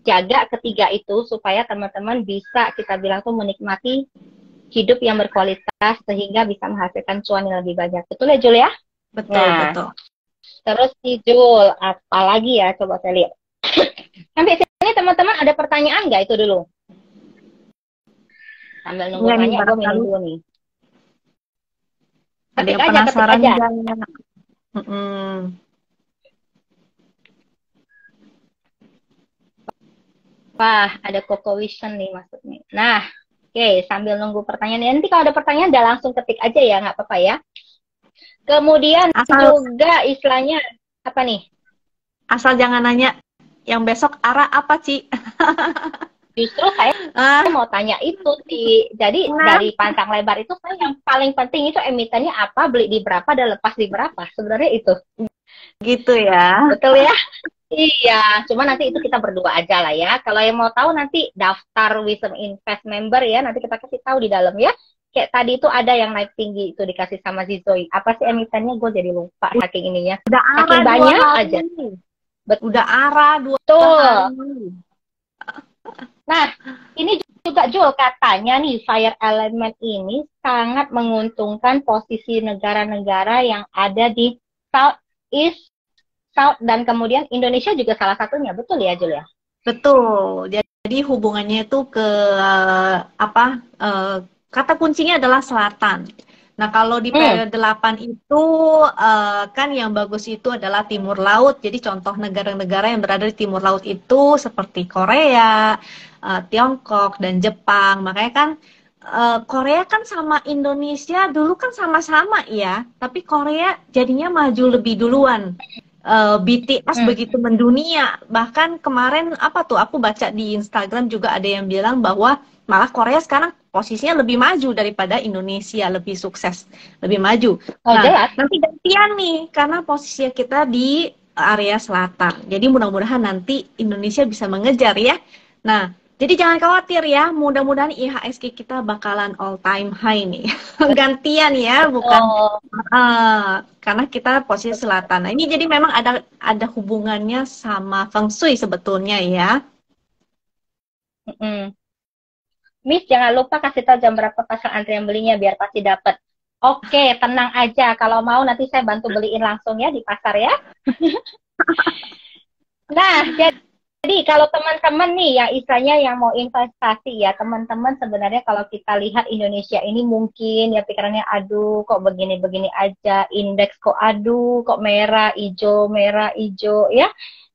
Speaker 1: jaga ketiga itu supaya teman-teman bisa kita bilang tuh menikmati hidup yang berkualitas sehingga bisa menghasilkan cuan yang lebih banyak. Betul ya, Jul ya?
Speaker 2: Betul, betul.
Speaker 1: Terus nih Jul, apa lagi ya? Coba saya lihat. Sampai sini teman-teman ada pertanyaan nggak itu dulu? Sambil nunggu tanya, gue minum dulu nih.
Speaker 2: Ada yang penasaran
Speaker 1: aja. Wah, ada Coco Vision nih maksudnya. Nah, oke, sambil nunggu pertanyaan. Nanti kalau ada pertanyaan, udah langsung ketik aja ya, nggak apa-apa ya. Kemudian juga istilahnya apa nih?
Speaker 2: Asal jangan nanya yang besok arah apa, Ci?
Speaker 1: Justru saya mau tanya itu sih. Jadi dari panjang lebar itu saya yang paling penting itu emitennya apa, beli di berapa, dan lepas di berapa. Sebenarnya itu.
Speaker 2: Gitu ya.
Speaker 1: Betul ya? Iya, cuma nanti itu kita berdua aja lah ya. Kalau yang mau tahu nanti daftar Wisdom Invest member ya, nanti kita kasih tahu di dalam ya. Kayak tadi itu ada yang naik tinggi itu dikasih sama Zizoi. Apa sih emitennya? Gue jadi lupa saking ininya.
Speaker 2: Udah
Speaker 1: saking banyak aja.
Speaker 2: Udah arah 2
Speaker 1: hari. Nah, ini juga Jul katanya nih fire element ini sangat menguntungkan posisi negara-negara yang ada di Southeast, South, dan kemudian Indonesia juga salah satunya. Betul ya, Jul ya?
Speaker 2: Betul. Jadi hubungannya itu ke kata kuncinya adalah selatan. Nah, kalau di periode 8 itu kan yang bagus itu adalah timur laut. Jadi contoh negara-negara yang berada di timur laut itu seperti Korea, Tiongkok, dan Jepang. Makanya kan Korea kan sama Indonesia dulu kan sama-sama ya. Tapi Korea jadinya maju lebih duluan. BTS begitu mendunia. Bahkan kemarin aku baca di Instagram juga ada yang bilang bahwa malah Korea sekarang posisinya lebih maju daripada Indonesia, lebih sukses, lebih maju.
Speaker 1: Oh,
Speaker 2: Nah,
Speaker 1: jelas.
Speaker 2: nanti gantian nih, karena posisi kita di area selatan. Jadi mudah-mudahan nanti Indonesia bisa mengejar ya. Nah, jadi jangan khawatir ya, mudah-mudahan IHSG kita bakalan all time high nih. Gantian ya, bukan
Speaker 1: Oh,
Speaker 2: karena kita posisi selatan. Nah, ini jadi memang ada hubungannya sama Feng Shui sebetulnya ya.
Speaker 1: mm-mm. Miss, jangan lupa kasih tahu jam berapa pasang antrian belinya biar pasti dapat. Oke, tenang aja. Kalau mau nanti saya bantu beliin langsung ya di pasar ya. Nah, jadi kalau teman-teman nih yang istilahnya yang mau investasi ya, teman-teman sebenarnya kalau kita lihat Indonesia ini mungkin ya pikirannya aduh kok begini-begini aja, indeks kok aduh kok merah, hijau ya.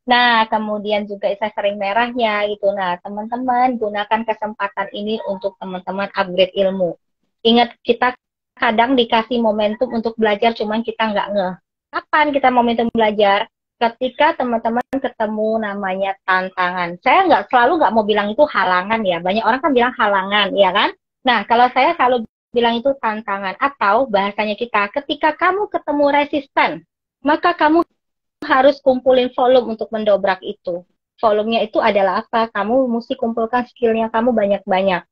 Speaker 1: Nah, kemudian juga saya sering merahnya gitu. Nah, teman-teman gunakan kesempatan ini untuk teman-teman upgrade ilmu. Ingat kita kadang dikasih momentum untuk belajar, cuman kita nggak ngeh. Kapan kita momentum belajar? Ketika teman-teman ketemu namanya tantangan. Saya nggak mau bilang itu halangan ya. Banyak orang kan bilang halangan, ya kan? Nah, kalau saya selalu bilang itu tantangan. Atau bahasanya kita, ketika kamu ketemu resisten, maka kamu harus kumpulin volume untuk mendobrak itu. Volumenya itu adalah apa? Kamu mesti kumpulkan skillnya kamu banyak-banyak.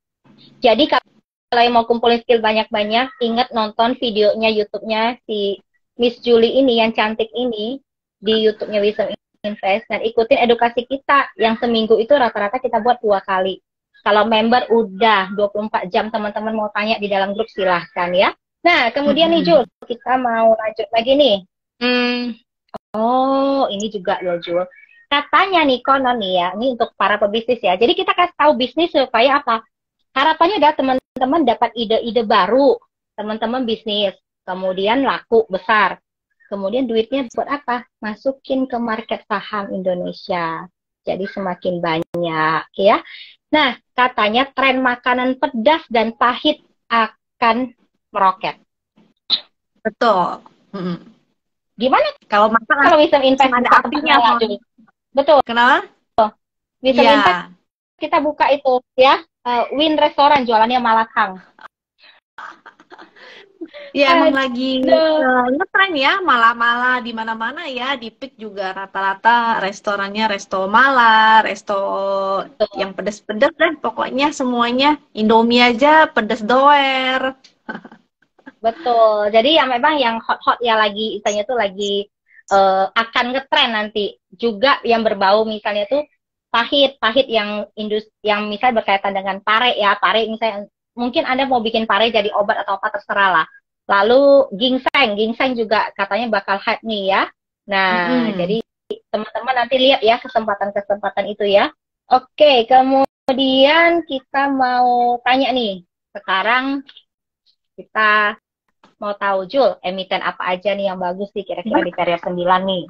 Speaker 1: Jadi kalau yang mau kumpulin skill banyak-banyak, ingat nonton videonya YouTube-nya si Miss Julie ini yang cantik ini di YouTube-nya Wisdom Invest dan ikutin edukasi kita yang seminggu itu rata-rata kita buat 2 kali. Kalau member udah 24 jam teman-teman mau tanya di dalam grup silahkan ya. Nah, kemudian nih Jul, kita mau lanjut lagi nih. Oh, ini juga ya Jul. Katanya nih konon nih ya, ini untuk para pebisnis ya. Jadi kita kasih tahu bisnis supaya apa? Harapannya adalah teman-teman dapat ide-ide baru, teman-teman bisnis, kemudian laku besar. Kemudian duitnya buat apa? Masukin ke market saham Indonesia. Jadi semakin banyak ya. Nah, katanya tren makanan pedas dan pahit akan meroket.
Speaker 2: Betul.
Speaker 1: Gimana
Speaker 2: Kalau makan
Speaker 1: kalau Wisdom Invest
Speaker 2: ada
Speaker 1: buka
Speaker 2: apinya,
Speaker 1: lanjut? Betul.
Speaker 2: Kenapa?
Speaker 1: Wisdom
Speaker 2: Iya.
Speaker 1: Invest kita buka itu ya, Win Restoran jualannya malakhang.
Speaker 2: Ya emang lagi ngetren ya, malah di mana-mana ya, di Peak juga rata-rata restorannya resto Mala, resto yang pedas-pedas deh, pokoknya semuanya Indomie aja pedas doer.
Speaker 1: Betul. Jadi yang memang yang hot-hot ya lagi, istilahnya tuh lagi akan ngetren nanti. Juga yang berbau misalnya tuh pahit yang yang misalnya berkaitan dengan pare ya, pare misalnya mungkin Anda mau bikin pare jadi obat atau apa terserah lah. Lalu ginseng juga katanya bakal hype nih ya. Nah, jadi teman-teman nanti lihat ya kesempatan-kesempatan itu ya. Oke, kemudian kita mau tanya nih. Sekarang kita mau tahu Jul, emiten apa aja nih yang bagus sih kira-kira di periode 9 nih.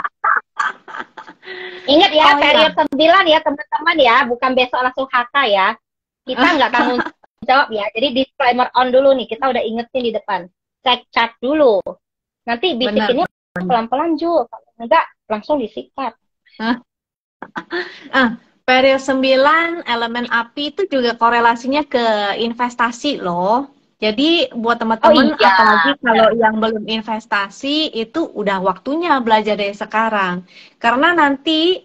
Speaker 1: Ingat ya, periode 9 ya teman-teman ya, bukan besok langsung HK ya. Kita nggak tanggung jawab ya. Jadi disclaimer on dulu nih, kita udah ingetin di depan. Cek chart dulu. Nanti bisikinnya pelan-pelan Jul, kalau enggak langsung disikat.
Speaker 2: Periode 9 elemen api itu juga korelasinya ke investasi loh. Jadi buat teman-teman apalagi kalau yang belum investasi itu udah waktunya belajar dari sekarang. Karena nanti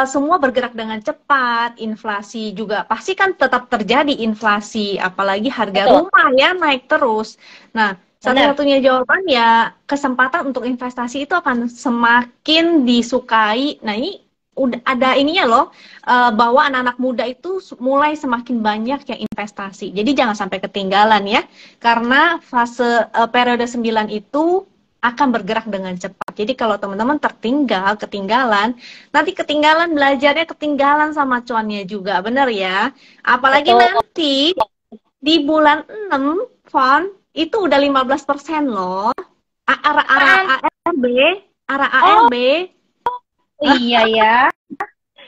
Speaker 2: semua bergerak dengan cepat, inflasi juga pasti kan tetap terjadi inflasi, apalagi harga rumah ya naik terus. Nah, satu-satunya jawaban ya kesempatan untuk investasi itu akan semakin disukai. Nah, ini udah ada ininya loh, bahwa anak-anak muda itu mulai semakin banyak yang investasi. Jadi jangan sampai ketinggalan ya. Karena fase periode 9 itu akan bergerak dengan cepat. Jadi kalau teman-teman ketinggalan, nanti ketinggalan belajarnya, ketinggalan sama cuannya juga, bener ya. Apalagi nanti di bulan 6, Fon, itu udah 15% loh. Arah ARB.
Speaker 1: Iya ya.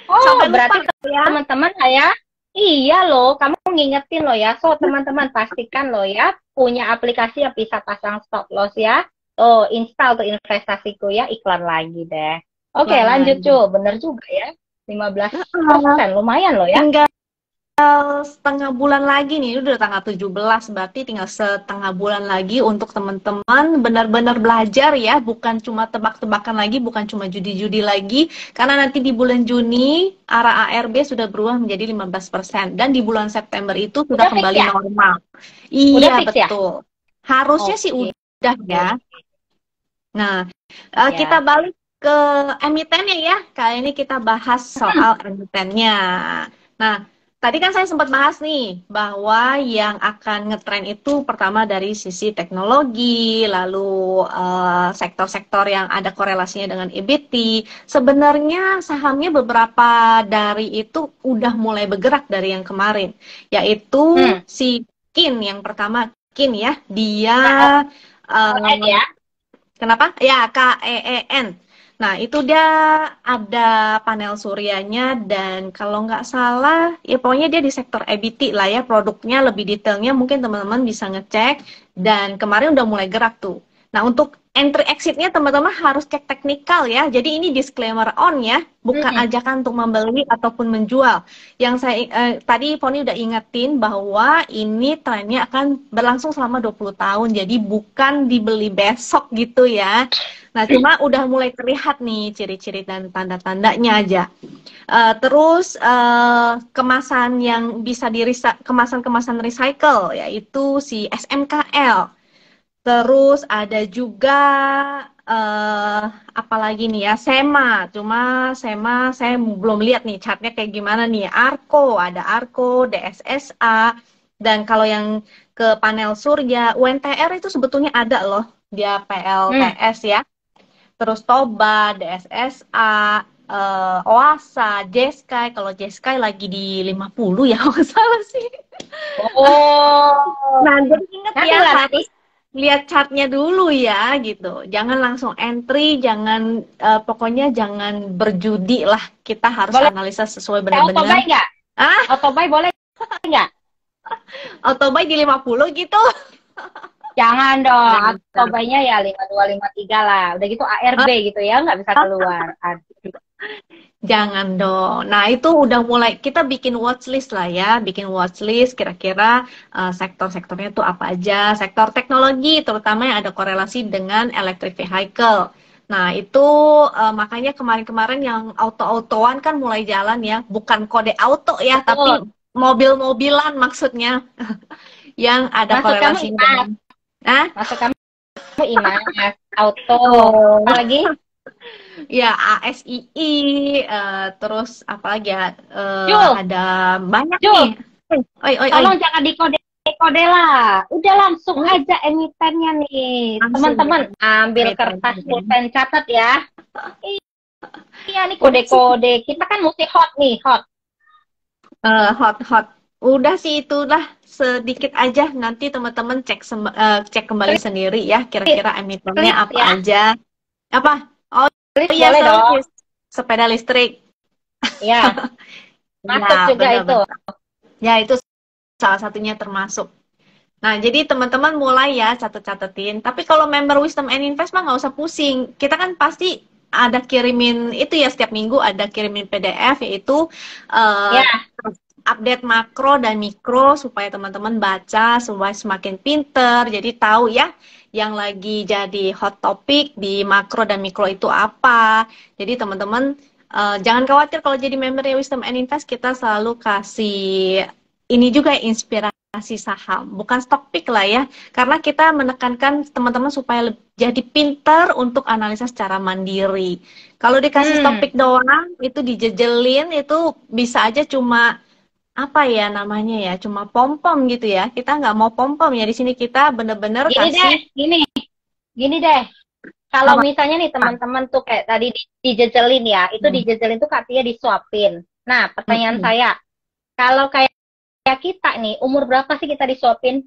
Speaker 1: Oh, berarti teman-teman ya. Iya loh, kamu ngingetin loh ya. So, teman-teman pastikan loh ya, punya aplikasi yang bisa pasang stop loss ya. Oh, install tuh investasiku ya, iklan lagi deh. Oke, lanjut cuy. Bener juga ya. 15%, lumayan loh ya.
Speaker 2: setengah bulan lagi nih, udah tanggal 17, berarti tinggal setengah bulan lagi untuk teman-teman benar-benar belajar ya, bukan cuma tebak-tebakan lagi, bukan cuma judi-judi lagi, karena nanti di bulan Juni arah ARB sudah berubah menjadi 15% dan di bulan September itu sudah
Speaker 1: Udah fix
Speaker 2: kembali
Speaker 1: ya?
Speaker 2: normal.
Speaker 1: Udah
Speaker 2: Iya,
Speaker 1: fix ya?
Speaker 2: betul. Harusnya sih
Speaker 1: Oke.
Speaker 2: udah ya. Nah, kita
Speaker 1: Ya.
Speaker 2: balik ke emitennya ya. Kali ini kita bahas soal emitennya. Nah, tadi kan saya sempat bahas nih bahwa yang akan ngetren itu pertama dari sisi teknologi, lalu sektor-sektor yang ada korelasinya dengan EBIT. Sebenarnya sahamnya beberapa dari itu udah mulai bergerak dari yang kemarin, yaitu si KIN yang pertama, KIN ya. Dia
Speaker 1: KEEN ya?
Speaker 2: kenapa? Ya, KEEN. Nah, itu dia ada panel suryanya dan kalau nggak salah, ya pokoknya dia di sektor EBT lah ya, produknya lebih detailnya mungkin teman-teman bisa ngecek dan kemarin udah mulai gerak tuh. Nah, untuk entry exit-nya teman-teman harus cek teknikal ya. Jadi ini disclaimer on ya, bukan ajakan untuk membeli ataupun menjual. Yang saya tadi Poni udah ingetin bahwa ini trennya akan berlangsung selama 20 tahun. Jadi bukan dibeli besok gitu ya. Nah, cuma udah mulai terlihat nih ciri-ciri dan tanda-tandanya aja. Terus kemasan yang bisa kemasan-kemasan recycle yaitu si SMKL. Terus ada juga apalagi nih ya, SEMA. Cuma SEMA saya belum lihat nih chartnya kayak gimana nih. ARKO, ada ARKO, DSSA. Dan kalau yang ke panel surya, UNTR itu sebetulnya ada loh. Dia PLTS ya. Terus Toba, DSSA, Oasa, Jeskai. Kalau Jeskai lagi di 50 ya, kalau salah sih.
Speaker 1: Oh.
Speaker 2: Nah, jadi ingat
Speaker 1: Nanti
Speaker 2: ya,
Speaker 1: lah
Speaker 2: harus
Speaker 1: nanti.
Speaker 2: lihat chartnya dulu ya, gitu. Jangan langsung entry, jangan pokoknya jangan berjudi lah. Kita harus
Speaker 1: Boleh
Speaker 2: analisa sesuai
Speaker 1: auto buy
Speaker 2: benar-benar.
Speaker 1: nggak?
Speaker 2: Ah,
Speaker 1: Auto buy boleh nggak?
Speaker 2: autobuy di 50 gitu.
Speaker 1: Jangan dong. Auto
Speaker 2: Jangan.
Speaker 1: buy-nya ya 5253 lah. Udah gitu ARB gitu ya, nggak bisa keluar. Aduh.
Speaker 2: Jangan dong. Nah, itu udah mulai kita bikin watchlist lah ya, bikin watchlist kira-kira sektor-sektornya tuh apa aja. Sektor teknologi terutama yang ada korelasi dengan electric vehicle. Nah, itu makanya kemarin-kemarin yang auto-autoan kan mulai jalan ya, bukan kode auto ya, tapi
Speaker 1: Betul.
Speaker 2: mobil-mobilan maksudnya yang ada
Speaker 1: Masuk kamu
Speaker 2: korelasinya
Speaker 1: IMAS.
Speaker 2: dengan
Speaker 1: Masuk kamu IMAS. Auto.
Speaker 2: oh.
Speaker 1: Apalagi?
Speaker 2: Ya, ASII, terus apa lagi ya,
Speaker 1: Jul.
Speaker 2: ada banyak nih.
Speaker 1: Jul.
Speaker 2: Oi, oi, oi.
Speaker 1: Tolong jangan dikode lah. Udah langsung aja emitennya nih.
Speaker 2: Langsung
Speaker 1: Teman-teman
Speaker 2: ya.
Speaker 1: ambil
Speaker 2: Emiten.
Speaker 1: kertas pulpen catat ya. Iya nih
Speaker 2: Udah sih,
Speaker 1: kode-kode. Kita kan mesti hot nih, hot.
Speaker 2: hot. Udah sih itulah sedikit aja. Nanti teman-teman cek kembali sendiri ya, kira-kira emitennya
Speaker 1: Please
Speaker 2: apa
Speaker 1: ya.
Speaker 2: aja. Apa? Oh
Speaker 1: Please
Speaker 2: iya,
Speaker 1: boleh dong.
Speaker 2: sepeda listrik.
Speaker 1: Ya, masuk
Speaker 2: Ya,
Speaker 1: juga itu.
Speaker 2: benar-benar. Ya, itu salah satunya termasuk. Nah, jadi teman-teman mulai ya catet-catetin. Tapi kalau member Wisdom and Invest mah nggak usah pusing. Kita kan pasti ada kirimin itu ya, setiap minggu ada kirimin PDF yaitu
Speaker 1: Ya,
Speaker 2: update makro dan mikro supaya teman-teman baca supaya semakin pinter. Jadi tahu ya yang lagi jadi hot topic di makro dan mikro itu apa. Jadi teman-teman jangan khawatir kalau jadi member Wisdom and Invest, kita selalu kasih ini juga inspirasi saham, bukan stock pick lah ya, karena kita menekankan teman-teman supaya jadi pinter untuk analisa secara mandiri. Kalau dikasih stock pick doang, itu dijejelin, itu bisa aja cuma apa ya namanya ya, cuma pom-pom gitu ya. Kita nggak mau pom-pom ya, di sini kita bener-bener
Speaker 1: gini deh,
Speaker 2: kasih
Speaker 1: gini deh. Kalau
Speaker 2: apa?
Speaker 1: misalnya nih teman-teman tuh kayak tadi dijejelin ya, itu dijejelin tuh artinya disuapin. Nah, pertanyaan saya, kalau kayak kita nih, umur berapa sih kita disuapin?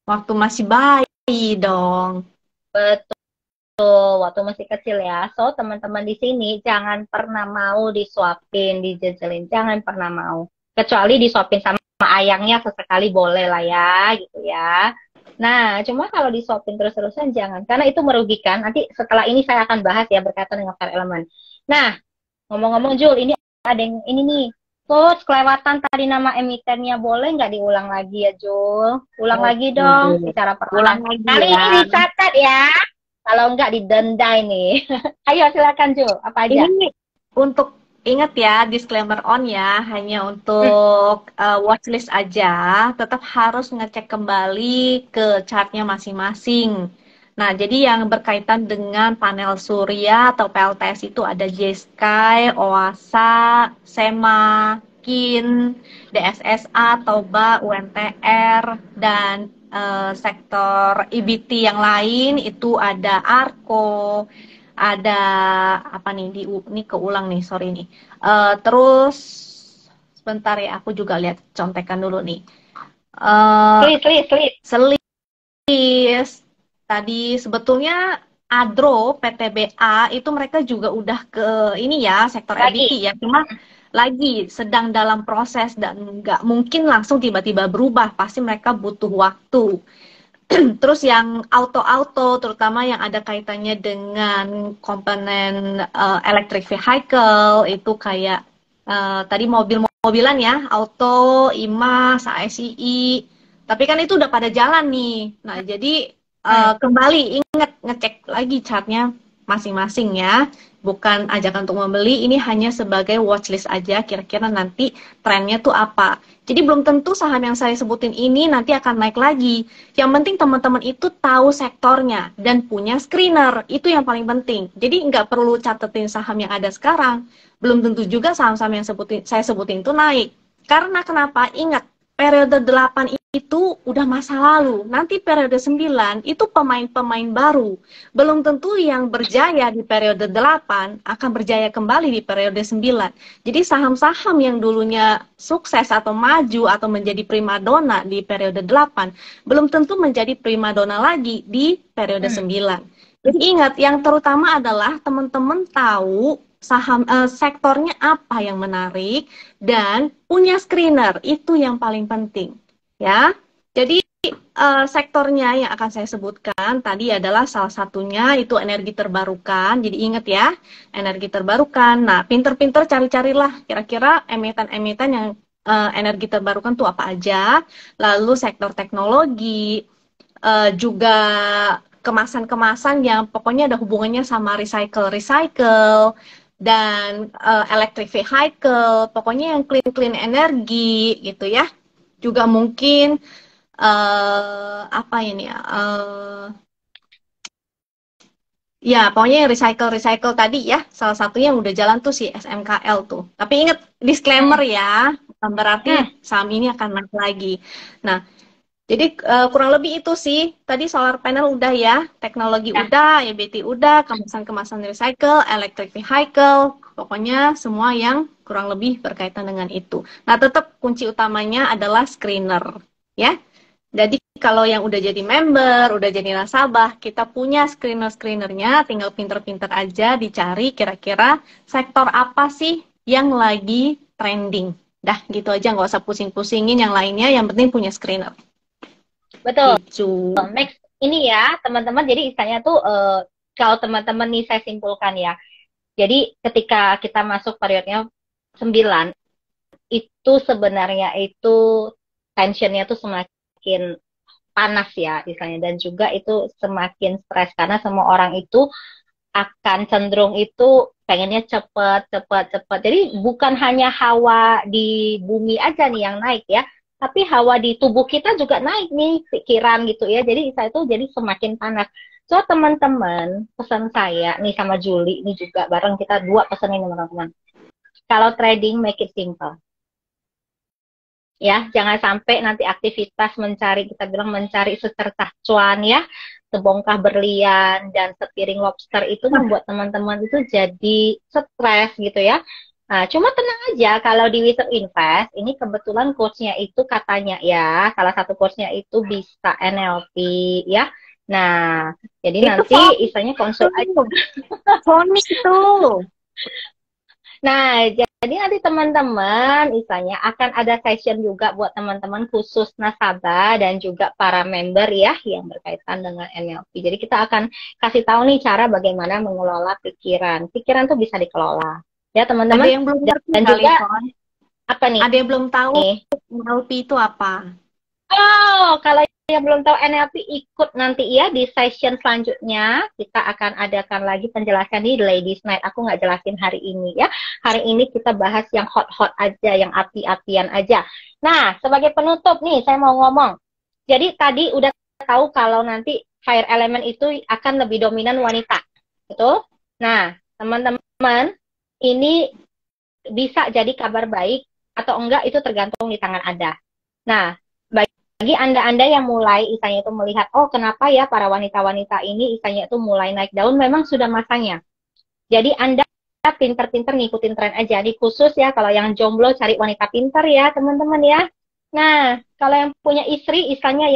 Speaker 2: Waktu masih bayi dong.
Speaker 1: Betul, waktu masih kecil ya. So, teman-teman di sini jangan pernah mau disuapin, dijejelin. Jangan pernah mau. Kecuali disuapin sama ayangnya sesekali boleh lah ya, gitu ya. Nah, cuma kalau disuapin terus-terusan jangan. Karena itu merugikan. Nanti setelah ini saya akan bahas ya berkaitan dengan fire element. Nah, ngomong-ngomong Jul, ini ada yang ini nih. Terus kelewatan tadi nama emitennya, boleh nggak diulang lagi ya, Jul? Ulang lagi dong
Speaker 2: Oke.
Speaker 1: secara
Speaker 2: Ulang
Speaker 1: perlahan.
Speaker 2: lagi
Speaker 1: Kali
Speaker 2: ya.
Speaker 1: ini dicatat ya. Kalau nggak didenda ini. Ayo silakan, Jul. Apa aja?
Speaker 2: Ini untuk ingat ya, disclaimer on ya, hanya
Speaker 1: Hmm.
Speaker 2: untuk watchlist aja, tetap harus ngecek kembali ke chartnya masing-masing. Nah, jadi yang berkaitan dengan panel surya atau PLTS itu ada J-Sky, OASA, SEMA, KIN, DSSA, TOBA, UNTR, dan sektor EBT yang lain itu ada ARKO, ada apa nih ini keulang nih, sorry nih. Terus sebentar ya, aku juga lihat contekan dulu nih.
Speaker 1: Please.
Speaker 2: Selis tadi sebetulnya Adro PTBA itu mereka juga udah ke ini ya, sektor EBT
Speaker 1: Lagi.
Speaker 2: ya, cuma lagi sedang dalam proses dan nggak mungkin langsung tiba-tiba berubah, pasti mereka butuh waktu. Terus yang auto-auto, terutama yang ada kaitannya dengan komponen electric vehicle, itu kayak tadi mobil-mobilan ya, auto, IMAS, ASII. Tapi kan itu udah pada jalan nih. Nah, jadi
Speaker 1: Hmm.
Speaker 2: kembali ingat ngecek lagi chartnya masing-masing ya. Bukan ajakan untuk membeli, ini hanya sebagai watchlist aja, kira-kira nanti trennya tuh apa. Jadi belum tentu saham yang saya sebutin ini nanti akan naik lagi. Yang penting teman-teman itu tahu sektornya dan punya screener. Itu yang paling penting. Jadi nggak perlu catetin saham yang ada sekarang. Belum tentu juga saham-saham yang saya sebutin itu naik. Karena kenapa? Ingat, periode 8 itu udah masa lalu. Nanti periode 9 itu pemain-pemain baru. Belum tentu yang berjaya di periode 8 akan berjaya kembali di periode 9. Jadi saham-saham yang dulunya sukses atau maju atau menjadi primadona di periode 8 belum tentu menjadi primadona lagi di periode
Speaker 1: Hmm.
Speaker 2: 9. Jadi ingat, yang terutama adalah teman-teman tahu saham sektornya apa yang menarik dan punya screener, itu yang paling penting ya. Jadi sektornya yang akan saya sebutkan tadi adalah salah satunya itu energi terbarukan. Jadi ingat ya, energi terbarukan. Nah, pinter-pinter cari-carilah kira-kira emiten-emiten yang energi terbarukan tuh apa aja. Lalu sektor teknologi, juga kemasan-kemasan yang pokoknya ada hubungannya sama recycle dan electric vehicle, pokoknya yang clean energi gitu ya. Juga mungkin apa ini ya? Ya, pokoknya yang recycle tadi ya, salah satunya yang udah jalan tuh si SMKL tuh. Tapi ingat disclaimer
Speaker 1: Hmm.
Speaker 2: ya, bukan berarti
Speaker 1: Hmm.
Speaker 2: saham ini akan naik lagi. Nah, jadi kurang lebih itu sih. Tadi solar panel udah ya, teknologi
Speaker 1: Ya.
Speaker 2: udah, EBT udah, kemasan-kemasan recycle, electric vehicle, pokoknya semua yang kurang lebih berkaitan dengan itu. Nah, tetap kunci utamanya adalah screener, ya. Jadi kalau yang udah jadi member, udah jadi nasabah, kita punya screener-screenernya, tinggal pinter-pinter aja dicari kira-kira sektor apa sih yang lagi trending. Dah gitu aja, nggak usah pusing-pusingin yang lainnya, yang penting punya screener.
Speaker 1: Betul.
Speaker 2: Gitu.
Speaker 1: Next ini ya, teman-teman. Jadi istilahnya tuh kalau teman-teman nih saya simpulkan ya. Jadi ketika kita masuk periodnya 9 itu sebenarnya itu tensionnya tuh semakin panas ya istilahnya dan juga itu semakin stres karena semua orang itu akan cenderung itu pengennya cepet. Jadi bukan hanya hawa di bumi aja nih yang naik ya, tapi hawa di tubuh kita juga naik nih pikiran gitu ya. Jadi saya itu jadi semakin panas. So teman-teman pesan saya nih sama Juli ini juga bareng kita dua pesan ini teman-teman. Kalau trading make it simple. Ya, jangan sampai nanti aktivitas mencari, kita bilang mencari secercah cuan ya, sebongkah berlian dan sepiring lobster itu membuat teman-teman itu jadi stres gitu ya. Nah, cuma tenang aja kalau di Wizard Invest, ini kebetulan coachnya itu katanya ya, salah satu coachnya itu bisa NLP ya. Nah, jadi
Speaker 2: Itu
Speaker 1: nanti istilahnya konsul aja.
Speaker 2: Fonis itu.
Speaker 1: Nah, jadi nanti teman-teman, misalnya akan ada session juga buat teman-teman khusus nasabah dan juga para member ya yang berkaitan dengan NLP. Jadi kita akan kasih tahu nih cara bagaimana mengelola pikiran. Pikiran tuh bisa dikelola. Ya
Speaker 2: Ada
Speaker 1: teman-teman.
Speaker 2: yang belum ngerti
Speaker 1: Dan
Speaker 2: kali,
Speaker 1: juga
Speaker 2: Fon.
Speaker 1: Apa nih?
Speaker 2: Ada yang belum tahu NLP itu apa?
Speaker 1: Oh, kalau yang belum tahu NLP ikut nanti ya di session selanjutnya. Kita akan adakan lagi penjelasan di Ladies Night. Aku nggak jelasin hari ini ya. Hari ini kita bahas yang hot-hot aja, yang api-apian aja. Nah, sebagai penutup nih, saya mau ngomong. Jadi tadi udah tahu kalau nanti fire element itu akan lebih dominan wanita. Betul? Nah, teman-teman, ini bisa jadi kabar baik atau enggak itu tergantung di tangan Anda. Nah, bagi Anda-Anda yang mulai isanya itu melihat, oh kenapa ya para wanita-wanita ini isanya itu mulai naik daun, memang sudah masanya. Jadi Anda pinter-pinter ngikutin tren aja. Di khusus ya, kalau yang jomblo cari wanita pinter ya teman-teman ya. Nah, kalau yang punya istri, isanya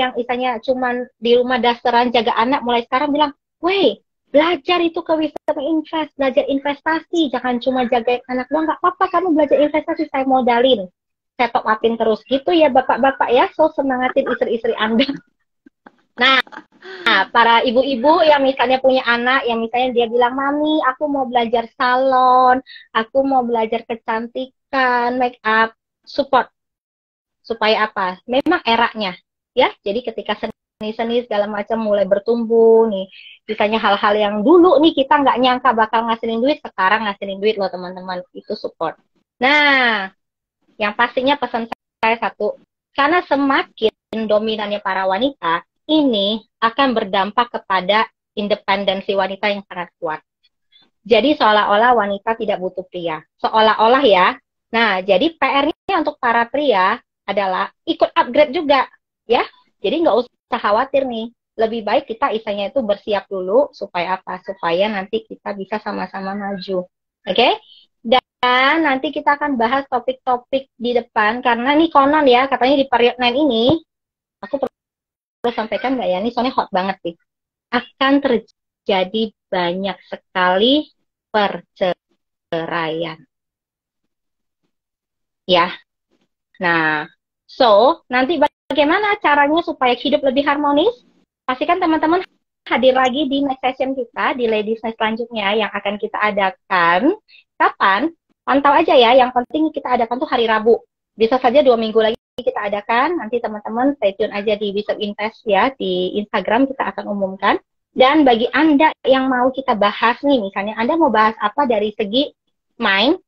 Speaker 1: cuman di rumah dasaran jaga anak, mulai sekarang bilang, weh, belajar itu ke wisdom invest, belajar investasi, jangan cuma jaga anak doang, nggak apa-apa kamu belajar investasi, saya modalin. Saya top upin terus gitu ya bapak-bapak ya, so semangatin istri-istri Anda. Nah, para ibu-ibu yang misalnya punya anak, yang misalnya dia bilang, Mami, aku mau belajar salon, aku mau belajar kecantikan, make up, support. Supaya apa? Memang eranya, ya. Jadi ketika seni-seni segala macam mulai bertumbuh nih, misalnya hal-hal yang dulu nih kita nggak nyangka bakal ngasilin duit, sekarang ngasilin duit loh teman-teman, itu support. Nah, yang pastinya pesan saya satu, karena semakin dominannya para wanita, ini akan berdampak kepada independensi wanita yang sangat kuat. Jadi seolah-olah wanita tidak butuh pria. Seolah-olah ya. Nah, jadi PR-nya untuk para pria adalah ikut upgrade juga. Ya, jadi nggak usah khawatir nih. Lebih baik kita isanya itu bersiap dulu, supaya apa? Supaya nanti kita bisa sama-sama maju. Oke? Dan nanti kita akan bahas topik-topik di depan, karena ini konon ya, katanya di period 9 ini, aku perlu sampaikan nggak ya, ini soalnya hot banget sih, akan terjadi banyak sekali perceraian. Ya, nah, so, nanti bagaimana caranya supaya hidup lebih harmonis? Pastikan teman-teman hadir lagi di next session kita, di Ladies Night selanjutnya yang akan kita adakan. Kapan? Pantau aja ya, yang penting kita adakan tuh hari Rabu. Bisa saja 2 minggu lagi kita adakan, nanti teman-teman stay tune aja di Wisdom Invest ya, di Instagram kita akan umumkan. Dan bagi Anda yang mau kita bahas nih, misalnya Anda mau bahas apa dari segi mind,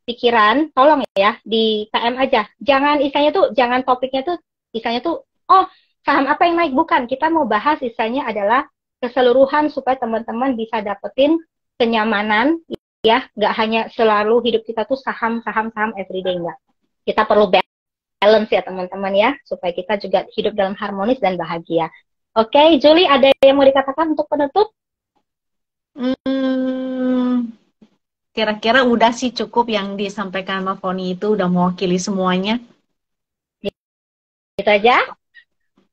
Speaker 1: pikiran, tolong ya, di PM aja. Jangan topiknya tuh, isanya tuh, oh, saham apa yang naik? Bukan, kita mau bahas isanya adalah keseluruhan supaya teman-teman bisa dapetin kenyamanan, ya, nggak hanya selalu hidup kita tuh saham everyday, enggak. Kita perlu balance ya teman-teman ya, supaya kita juga hidup dalam harmonis dan bahagia. Oke, Julie, ada yang mau dikatakan untuk penutup?
Speaker 2: Kira-kira udah sih cukup yang disampaikan sama Foni itu udah mewakili semuanya.
Speaker 1: Gitu aja.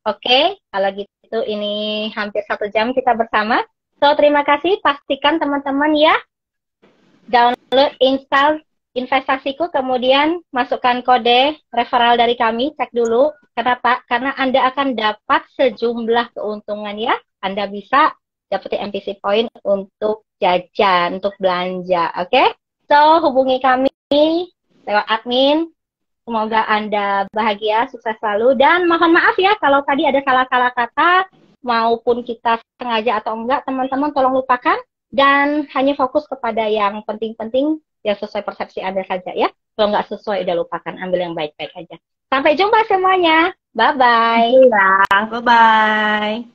Speaker 1: Oke, kalau gitu ini hampir 1 jam kita bersama. So, terima kasih. Pastikan teman-teman ya, download, install investasiku, kemudian masukkan kode referral dari kami, cek dulu. Kenapa? Karena Anda akan dapat sejumlah keuntungan ya. Anda bisa dapetin MPC point untuk jajan, untuk belanja. Oke? So, hubungi kami lewat admin. Semoga Anda bahagia, sukses selalu. Dan mohon maaf ya kalau tadi ada salah-salah kata, maupun kita sengaja atau enggak, teman-teman tolong lupakan. Dan hanya fokus kepada yang penting-penting, yang sesuai persepsi Anda saja ya. Kalau nggak sesuai, udah lupakan. Ambil yang baik-baik aja. Sampai jumpa semuanya. Bye-bye.
Speaker 2: Bye-bye.